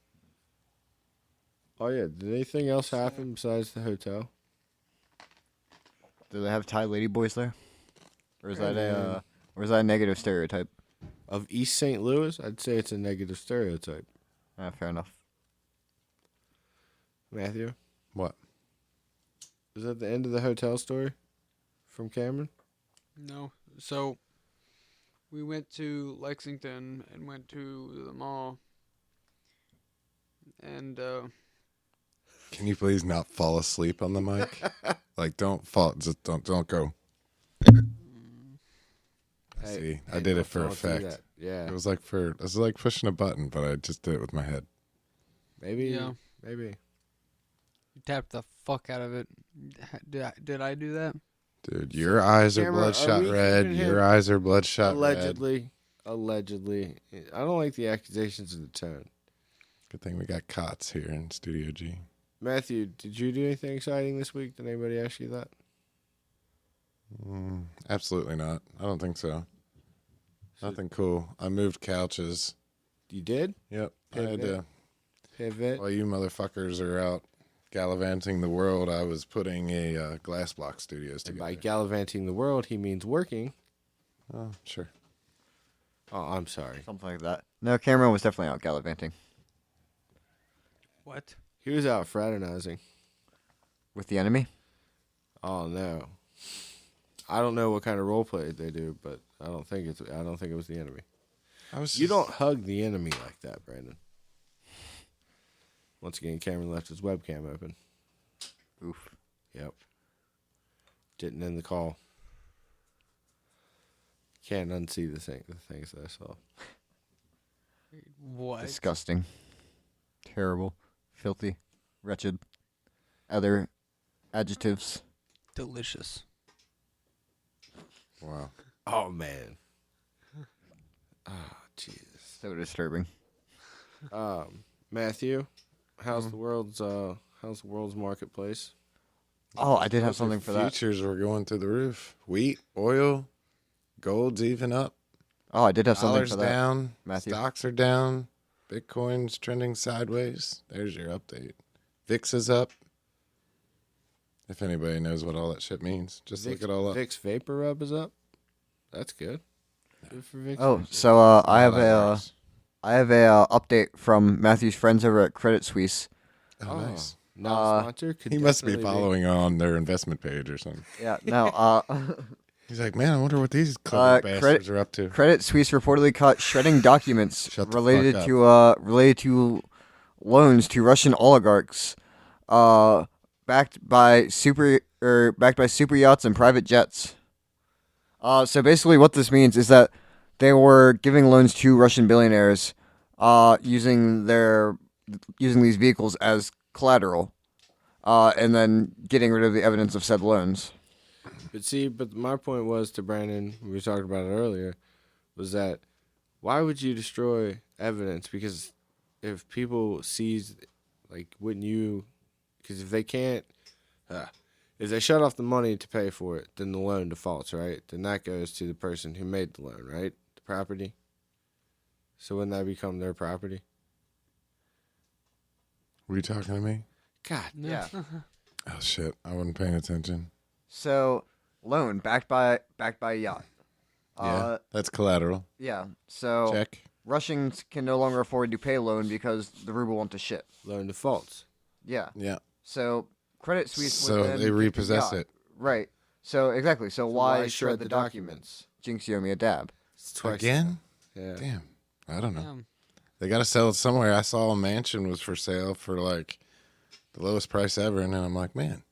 Oh yeah, did anything else happen besides the hotel? Do they have Thai ladyboys there, or is that a negative stereotype? Of East St. Louis, I'd say it's a negative stereotype. Fair enough. Matthew, What? is that the end of the hotel story from Cameron? No. So we went to Lexington and went to the mall. And Can you please not fall asleep on the mic? Like, don't fall. Just don't go. See, I did it for don't do effect. that. Yeah. It was like pushing a button, but I just did it with my head. Maybe. Yeah. Maybe. you tapped the fuck out of it. Did I do that? Dude, your eyes are Camera, are bloodshot we red. keeping Your him? eyes are bloodshot red. Allegedly. I don't like the accusations of the tone. Good thing we got cots here in Studio G. Matthew, did you do anything exciting this week? Did anybody ask you that? Absolutely not. I don't think so. Nothing cool. I moved couches. You did? Yep. I had Pivot. to. Pivot. While you motherfuckers are out gallivanting the world, I was putting a glass block studios And together. by gallivanting the world, he means working. Oh, sure. Oh, I'm sorry. Something like that. No, Cameron was definitely out gallivanting What? He was out fraternizing. with the enemy. Oh no. I don't know what kind of role play they do, but I don't think it was the enemy. You don't hug the enemy like that, Brandon. Once again, Cameron left his webcam open. Oof. Yep. Didn't end the call. Can't unsee the things that I saw. What? Disgusting. Terrible. Filthy. Wretched. Other adjectives. Delicious. Wow. Oh man. Ah, Jesus. So disturbing. Matthew, how's the world's marketplace? Oh, I did have something for that. Futures were going through the roof. Wheat, oil, gold's even up. Oh, I did have something Dollars for that. down. Matthew. Stocks are down. Bitcoin's trending sideways. There's your update. VIX is up. If anybody knows what all that shit means, just look it all up. Vicks Vapor Rub is up. That's good. Good for Vicks. Oh, so I have a update from Matthew's friends over at Credit Suisse. Oh, nice. Non-sponsor. Could He must be definitely following on their investment page or something. Yeah, no. He's like, man, I wonder what these clever bastards are up to. Credit Suisse reportedly caught shredding documents Shut the related fuck to loans to Russian oligarchs, backed by super yachts and private jets. So basically, what this means is that they were giving loans to Russian billionaires, using these vehicles as collateral, and then getting rid of the evidence of said loans. But my point was to Brandon, we were talking about it earlier, was that why would you destroy evidence? Because if people seize, like, wouldn't you? Because if they can't, if they shut off the money to pay for it, then the loan defaults, right? Then that goes to the person who made the loan, right? The property. So wouldn't that become their property? Were you talking to me? God, Yeah. Oh shit, I wasn't paying attention. So loan backed by a yacht. Yeah, that's collateral. Yeah. So Check. Russians can no longer afford to pay a loan because the ruble went to shit. loan defaults. Yeah. Yeah. So Credit Suisse. So would then they get the repossess yacht. it. Right. So exactly. So why why shred the documents? Jinx, you owe me a dab. It's twice. Again? Yeah. Damn. I don't know. Damn. They got to sell it somewhere. I saw a mansion was for sale for like the lowest price ever, and then I'm like, man,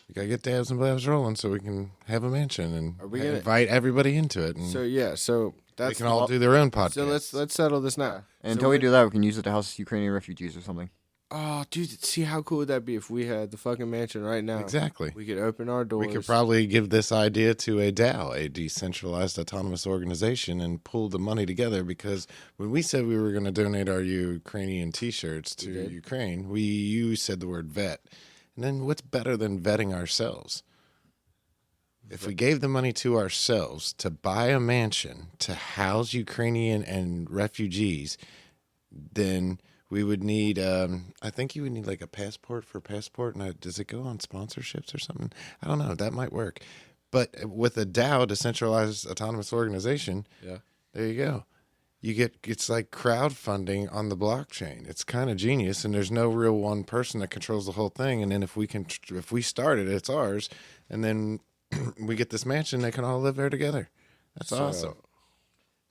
we gotta get dabs and blabs rolling so we can have a mansion and Are we gonna- invite everybody into it, and So they that's can all do their own podcast. So let's settle this now. And So until we what- do that, we can use it to house Ukrainian refugees or something. Oh, dude, see how cool would that be if we had the fucking mansion right now? Exactly. We could open our doors. We could probably give this idea to a DAO, a decentralized autonomous organization, and pull the money together. Because when we said we were going to donate our Ukrainian T-shirts to did. Ukraine, you said the word vet, and then what's better than vetting ourselves? If we gave the money to ourselves to buy a mansion to house Ukrainian and refugees, then we would need, I think you would need like a passport for passport. And does it go on sponsorships or something? I don't know. That might work. But with a DAO, decentralized autonomous organization, Yeah. there you go. It's like crowdfunding on the blockchain. It's kind of genius, and there's no real one person that controls the whole thing. And then if we start it, it's ours. And then we get this mansion, they can all live there together. That's awesome.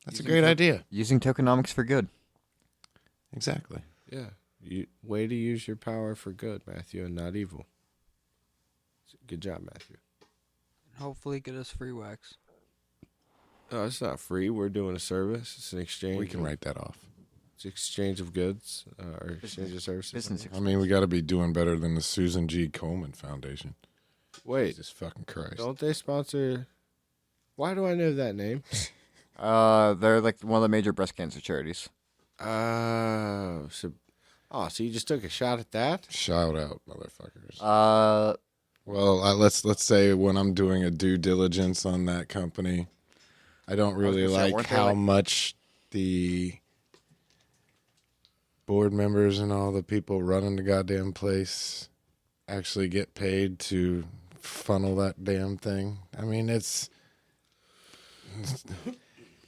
That's a great idea. Using tokenomics for good. Exactly. Yeah. Way to use your power for good, Matthew, and not evil. Good job, Matthew. Hopefully get us free wax. No, it's not free. We're doing a service. It's an exchange. We can write that off. It's exchange of goods or exchange of services. Business. I mean, we got to be doing better than the Susan G. Komen Foundation. Wait, Jesus fucking Christ. don't they sponsor? Why do I know that name? They're like one of the major breast cancer charities. So you just took a shot at that? Shout out, motherfuckers. Well, let's say when I'm doing a due diligence on that company, I don't really gonna say, like weren't they how like- much the board members and all the people running the goddamn place actually get paid to funnel that damn thing. I mean, it's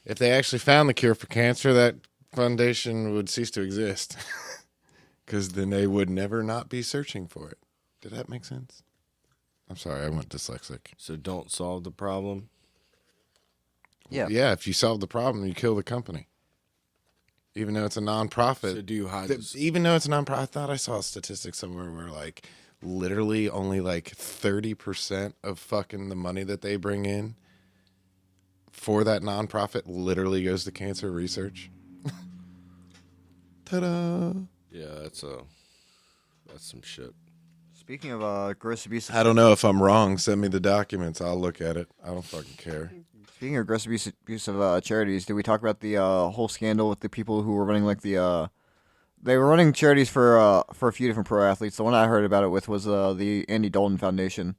if they actually found the cure for cancer, that foundation would cease to exist because then they would never not be searching for it. Did that make sense? I'm sorry, I went dyslexic. So don't solve the problem. yeah. Yeah, if you solve the problem, you kill the company. Even though it's a nonprofit. So do you hide this? Even though it's a nonprofit, I thought I saw a statistic somewhere where like literally only like 30% of fucking the money that they bring in for that nonprofit literally goes to cancer research. Ta-da! Yeah, that's some shit. Speaking of gross abuse, I don't know if I'm wrong. Send me the documents. I'll look at it. I don't fucking care. speaking of gross abuse of charities, did we talk about the whole scandal with the people who were running like the they were running charities for a few different pro athletes. The one I heard about it with was the Andy Dalton Foundation.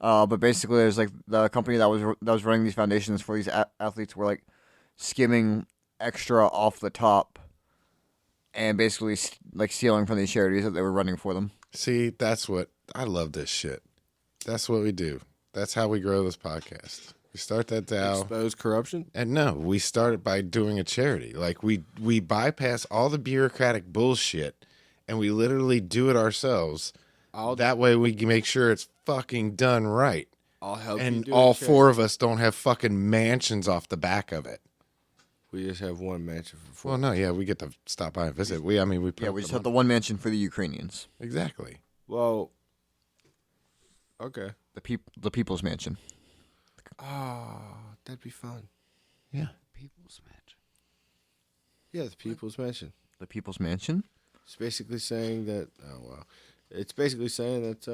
But basically, there's like the company that was running these foundations for these athletes were like skimming extra off the top, and basically like stealing from these charities that they were running for them. See, that's what I love this shit. That's what we do. That's how we grow this podcast. We start that DAO. Expose corruption? And no, we started by doing a charity. Like we bypass all the bureaucratic bullshit and we literally do it ourselves. That way we can make sure it's fucking done right. I'll help you And do all it, Chad. four of us don't have fucking mansions off the back of it. We just have one mansion for 4. Well, no, yeah, we get to stop by and visit. We put Yeah, up we just the have the one mansion for the Ukrainians, money. Exactly. Well, okay. the people's mansion. Oh, that'd be fun. Yeah. People's match. Yeah, the People's Mansion. The people's mansion. It's basically saying that. Oh wow. It's basically saying that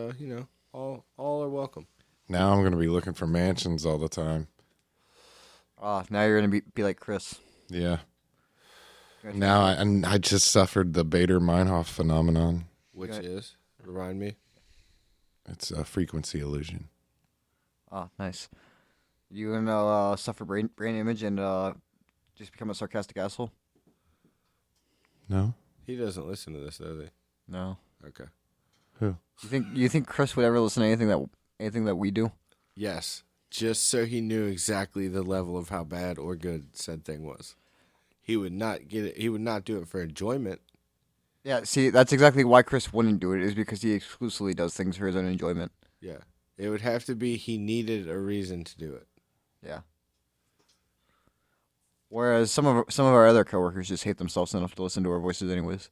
all are welcome. Now I'm gonna be looking for mansions all the time. Now you're gonna be like Chris. Yeah. Now I just suffered the Bader Meinhof phenomenon. Which Right. is remind me. It's a frequency illusion. Nice. You gonna suffer brain image and just become a sarcastic asshole? No? He doesn't listen to this, does he? No. Okay. Who? You think Chris would ever listen to anything that we do? Yes. Just so he knew exactly the level of how bad or good said thing was. He would not get it. He would not do it for enjoyment. Yeah. See, that's exactly why Chris wouldn't do it. Is because he exclusively does things for his own enjoyment. Yeah. It would have to be he needed a reason to do it. Yeah. Whereas some of our other coworkers just hate themselves enough to listen to our voices anyways.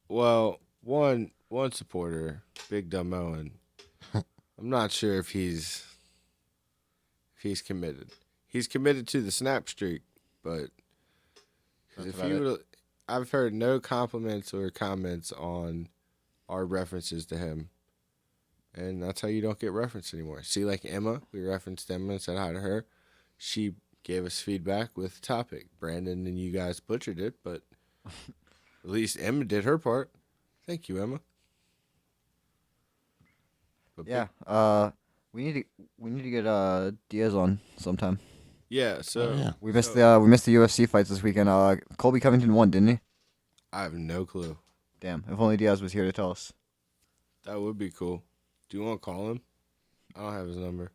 Well, one supporter, Big Dumb Owen, I'm not sure if he's committed. He's committed to the snap streak, but 'cause That's if about he it. would, I've heard no compliments or comments on our references to him, and that's how you don't get referenced anymore. See, like Emma, we referenced Emma and said hi to her. She gave us feedback with the topic. Brandon and you guys butchered it, but at least Emma did her part. Thank you, Emma. But Yeah. We need to get Diaz on sometime. yeah. So Oh, yeah. We missed the UFC fights this weekend. Colby Covington won, didn't he? I have no clue. Damn. If only Diaz was here to tell us. That would be cool. Do you want to call him? I don't have his number.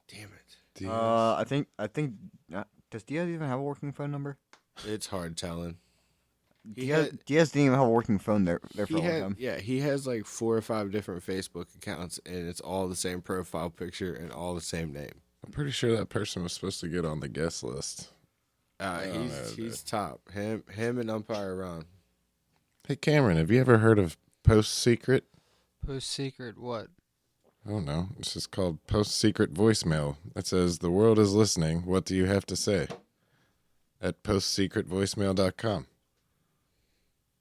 Damn it. I think does Diaz even have a working phone number? It's hard telling. Diaz didn't even have a working phone there for a He long had, time. yeah, he has like 4 or 5 different Facebook accounts, and it's all the same profile picture and all the same name. I'm pretty sure that person was supposed to get on the guest list. He's top. Him and umpire Ron. Hey, Cameron, have you ever heard of Post Secret? Post secret what? I don't know. It's just called Post Secret Voicemail. It says, the world is listening. What do you have to say? At postsecretvoicemail.com.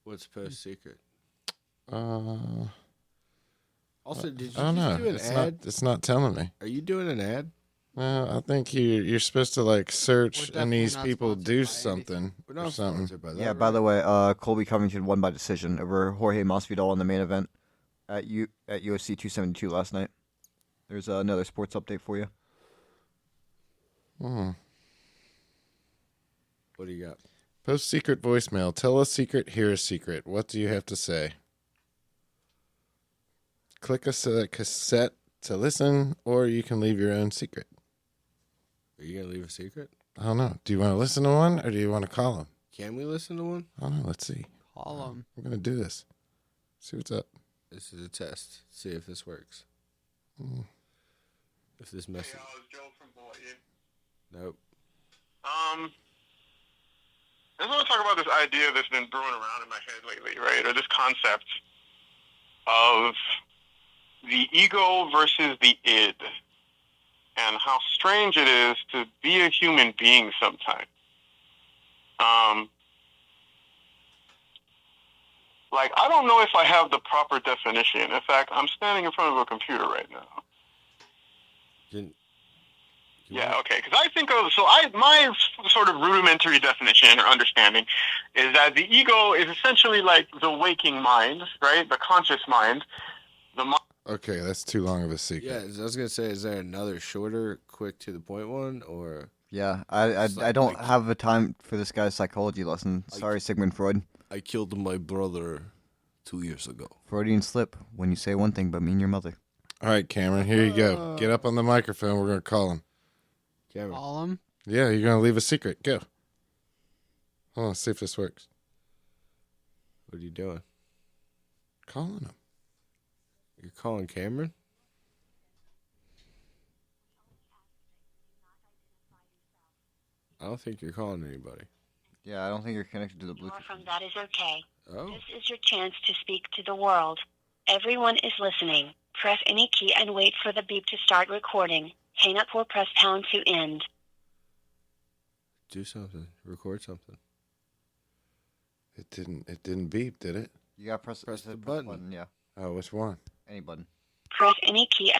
What's post secret? Uh, Also, did you I don't know. just do an ad? It's not telling me. Are you doing an ad? I think you're supposed to like We're search and definitely these not people sponsored do by anything. something We're or not something. sponsored by that. Yeah, by the way, Colby Covington won by decision over Jorge Masvidal in the main event at UFC 272 last night. There's another sports update for you. Hmm. What do you got? Post Secret Voicemail. Tell a secret, hear a secret. What do you have to say? Click a cassette to listen, or you can leave your own secret. Are you gonna leave a secret? I don't know. Do you want to listen to one, or do you want to call them? Can we listen to one? I don't know. Let's see. Call 'em. We're going to do this. See what's up. This is a test. See if this works. Mm. If this message. It's Joe from Hawaii. Nope. I just want to talk about this idea that's been brewing around in my head lately, right? Or this concept of the ego versus the id, and how strange it is to be a human being sometimes. Like, I don't know if I have the proper definition. In fact, I'm standing in front of a computer right now. Yeah, okay. Because I think of my sort of rudimentary definition or understanding is that the ego is essentially like the waking mind, right? The conscious mind. Okay, that's too long of a secret. Yeah, I was gonna say, is there another shorter, quick to the point one, or Yeah, I don't have the time for this guy's psychology lesson. Sorry, Sigmund Freud. I killed my brother 2 years ago. Freudian slip when you say one thing but mean your mother. All right, Cameron, here you go. Get up on the microphone. We're going to call him. Cameron, Call 'em. Yeah, you're going to leave a secret. Go. Hold on, see if this works. what are you doing? Calling him. You're calling Cameron? I don't think you're calling anybody. Yeah, I don't think you're connected to the More Bluetooth. from That Is Okay. Oh, This is your chance to speak to the world. Everyone is listening. Press any key and wait for the beep to start recording. Hang up or press pound to end. do something. Record something. It didn't beep, did it? You gotta press the button. Yeah, Oh, which one? any button. Press any key.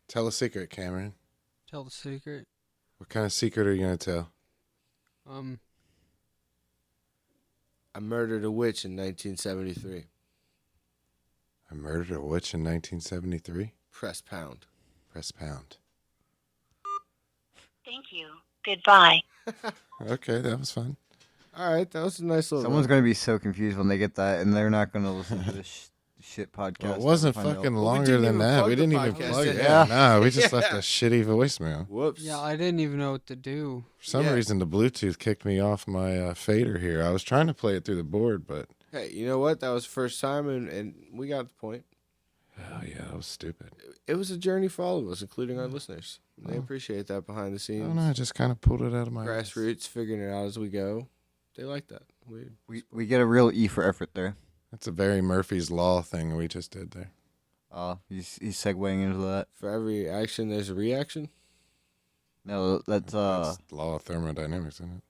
Tell a secret, Cameron. Tell the secret. What kind of secret are you going to tell? I murdered a witch in 1973. I murdered a witch in 1973? Press pound. Press pound. Thank you. Goodbye. Okay, that was fun. All right, that was a nice little. Someone's gonna be so confused when they get that, and they're not gonna listen to this shit podcast. Well, it wasn't Find out. fucking Well, we longer didn't than even that. plug We the didn't even podcast plug it. in. Yeah, no, we just Yeah. left a shitty voicemail. Whoops. Yeah, I didn't even know what to do. For some Yeah. reason, the Bluetooth kicked me off my fader here. I was trying to play it through the board, but Hey, you know what? That was the first time, and we got the point. oh yeah, that was stupid. It was a journey for all of us, including our listeners. They appreciate that behind the I scenes. don't know. I just kind of pulled it out of my ass. Grassroots, figuring it out as we go. They like that. We get a real E for effort there. That's a very Murphy's Law thing we just did there. He's segueing into that. For every action, there's a reaction. No, that's That's law of thermodynamics, isn't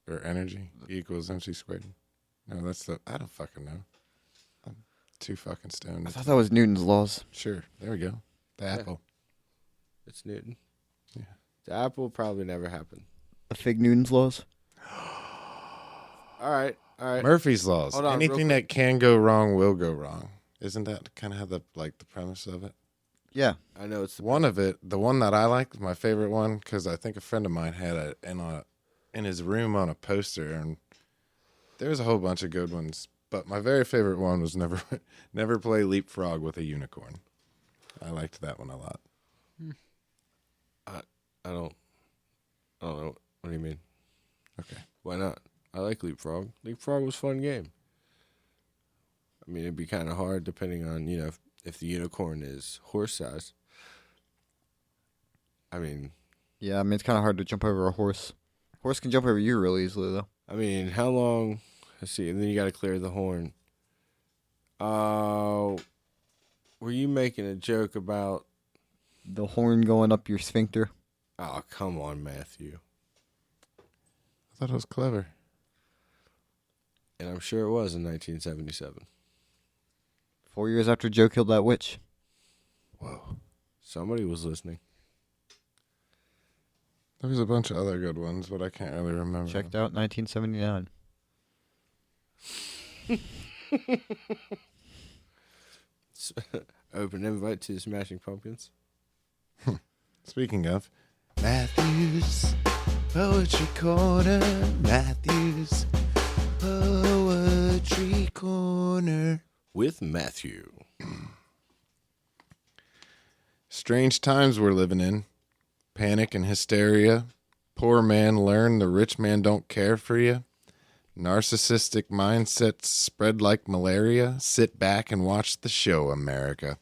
it? Or energy equals MC squared. No, that's the. I don't fucking know. I'm too fucking stoned. I thought that was Newton's laws. Sure. There we go. The apple. It's Newton. Yeah. The apple probably never happened. The fig Newton's laws. All right. Murphy's laws. Hold on, real Anything that can go wrong will go wrong. Isn't that kind of how the premise of it? Yeah. I know it's One of it, the one that I like, my favorite one, because I think a friend of mine had it in his room on a poster, and there's a whole bunch of good ones. But my very favorite one was never play leapfrog with a unicorn. I liked that one a lot. I don't know. What do you mean? Okay. Why not? I like Leapfrog. Leapfrog was a fun game. I mean, it'd be kind of hard depending on, if the unicorn is horse size. I mean, Yeah, I mean, it's kind of hard to jump over a horse. Horse can jump over you really easily, though. how long? Let's see. And then you got to clear the horn. Were you making a joke about? The horn going up your sphincter. Oh, come on, Matthew. I thought it was clever. And I'm sure it was in 1977. 4 years after Joe killed that witch. Whoa. Somebody was listening. There was a bunch of other good ones, but I can't really remember. Checked out 1979. Open invite to the Smashing Pumpkins. Speaking of, Matthews Poetry Corner. Matthews Poetry Corner. With Matthew. Strange times we're living in. Panic and hysteria. Poor man learn the rich man don't care for you. Narcissistic mindsets spread like malaria. Sit back and watch the show, America.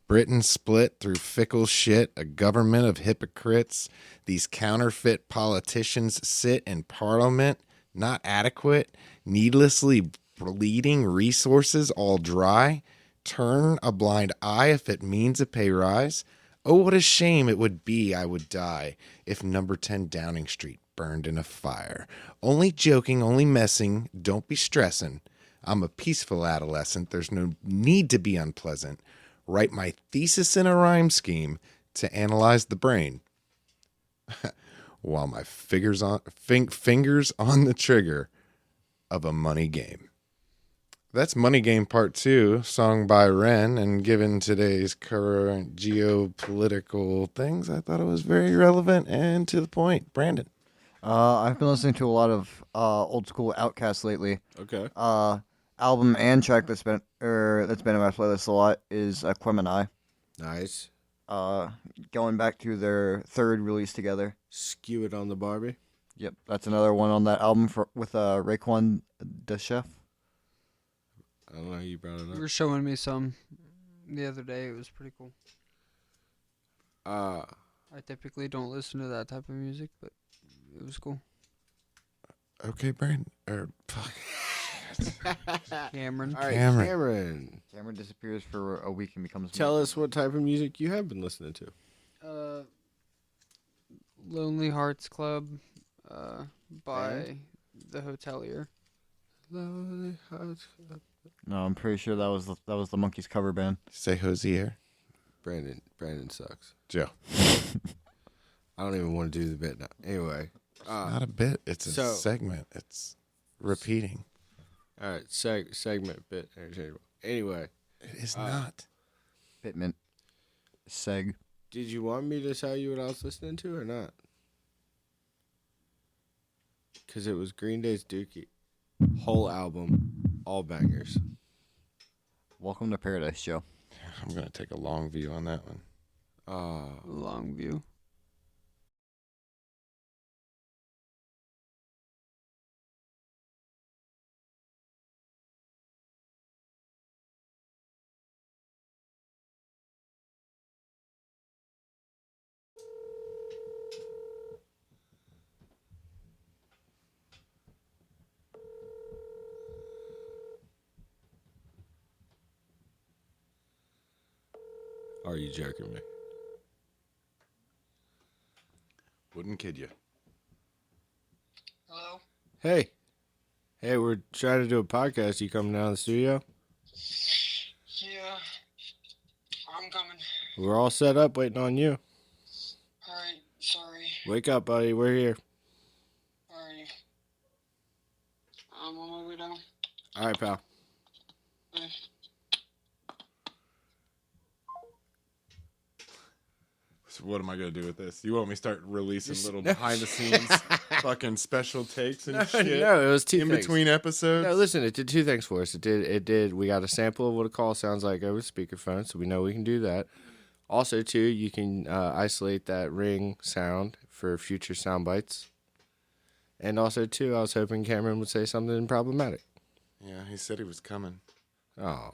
Britain split through fickle shit, a government of hypocrites. These counterfeit politicians sit in parliament, not adequate, needlessly bleeding resources all dry. Turn a blind eye if it means a pay rise. Oh, what a shame it would be I would die if number 10 Downing Street burned in a fire. Only joking, only messing, don't be stressing. I'm a peaceful adolescent, there's no need to be unpleasant. Write my thesis in a rhyme scheme to analyze the brain. While my fingers on the trigger of a money game. That's Money Game Part 2, sung by Ren, and given today's current geopolitical things, I thought it was very relevant and to the point. Brandon. I've been listening to a lot of old school Outkast lately. Okay. Album and track that's been in my playlist a lot is Aquemini. Nice. Going back to their third release together. Skew it on the Barbie. Yep, that's another one on that album with Raekwon the Chef. I don't know how you brought it You up. were showing me some the other day. It was pretty cool. I typically don't listen to that type of music, but it was cool. Okay, Brandon. Fuck. Cameron. All right, Cameron. Cameron. Cameron disappears for a week and becomes. Tell us what type of music you have been listening to. Lonely Hearts Club by The Hotelier. Lonely Hearts Club. No, I'm pretty sure that was the Monkees cover band. Say Hosier. Brandon sucks. Joe. I don't even want to do the bit now. Anyway. Not a bit. It's a segment. It's repeating. All right, segment bit interchangeable. Anyway. It is not. Bitmint. Seg. Did you want me to tell you what I was listening to or not? Because it was Green Day's Dookie. Whole album. All bangers. Welcome to Paradise, Joe. I'm going to take a long view on that one. Long View. Are you joking me? Wouldn't kid you. Hello? Hey, we're trying to do a podcast. You coming down to the studio? Yeah. I'm coming. We're all set up waiting on you. Alright, sorry. Wake up, buddy. We're here. Alright. I'm on my way down. All right, pal. Bye. So what am I going to do with this? You want me to start releasing little behind-the-scenes fucking special takes and shit? No, it was two in things. between episodes? No, listen, it did two things for us. It did. We got a sample of what a call sounds like over speakerphone, so we know we can do that. Also, too, you can isolate that ring sound for future sound bites. And also, too, I was hoping Cameron would say something problematic. Yeah, he said he was coming. Oh.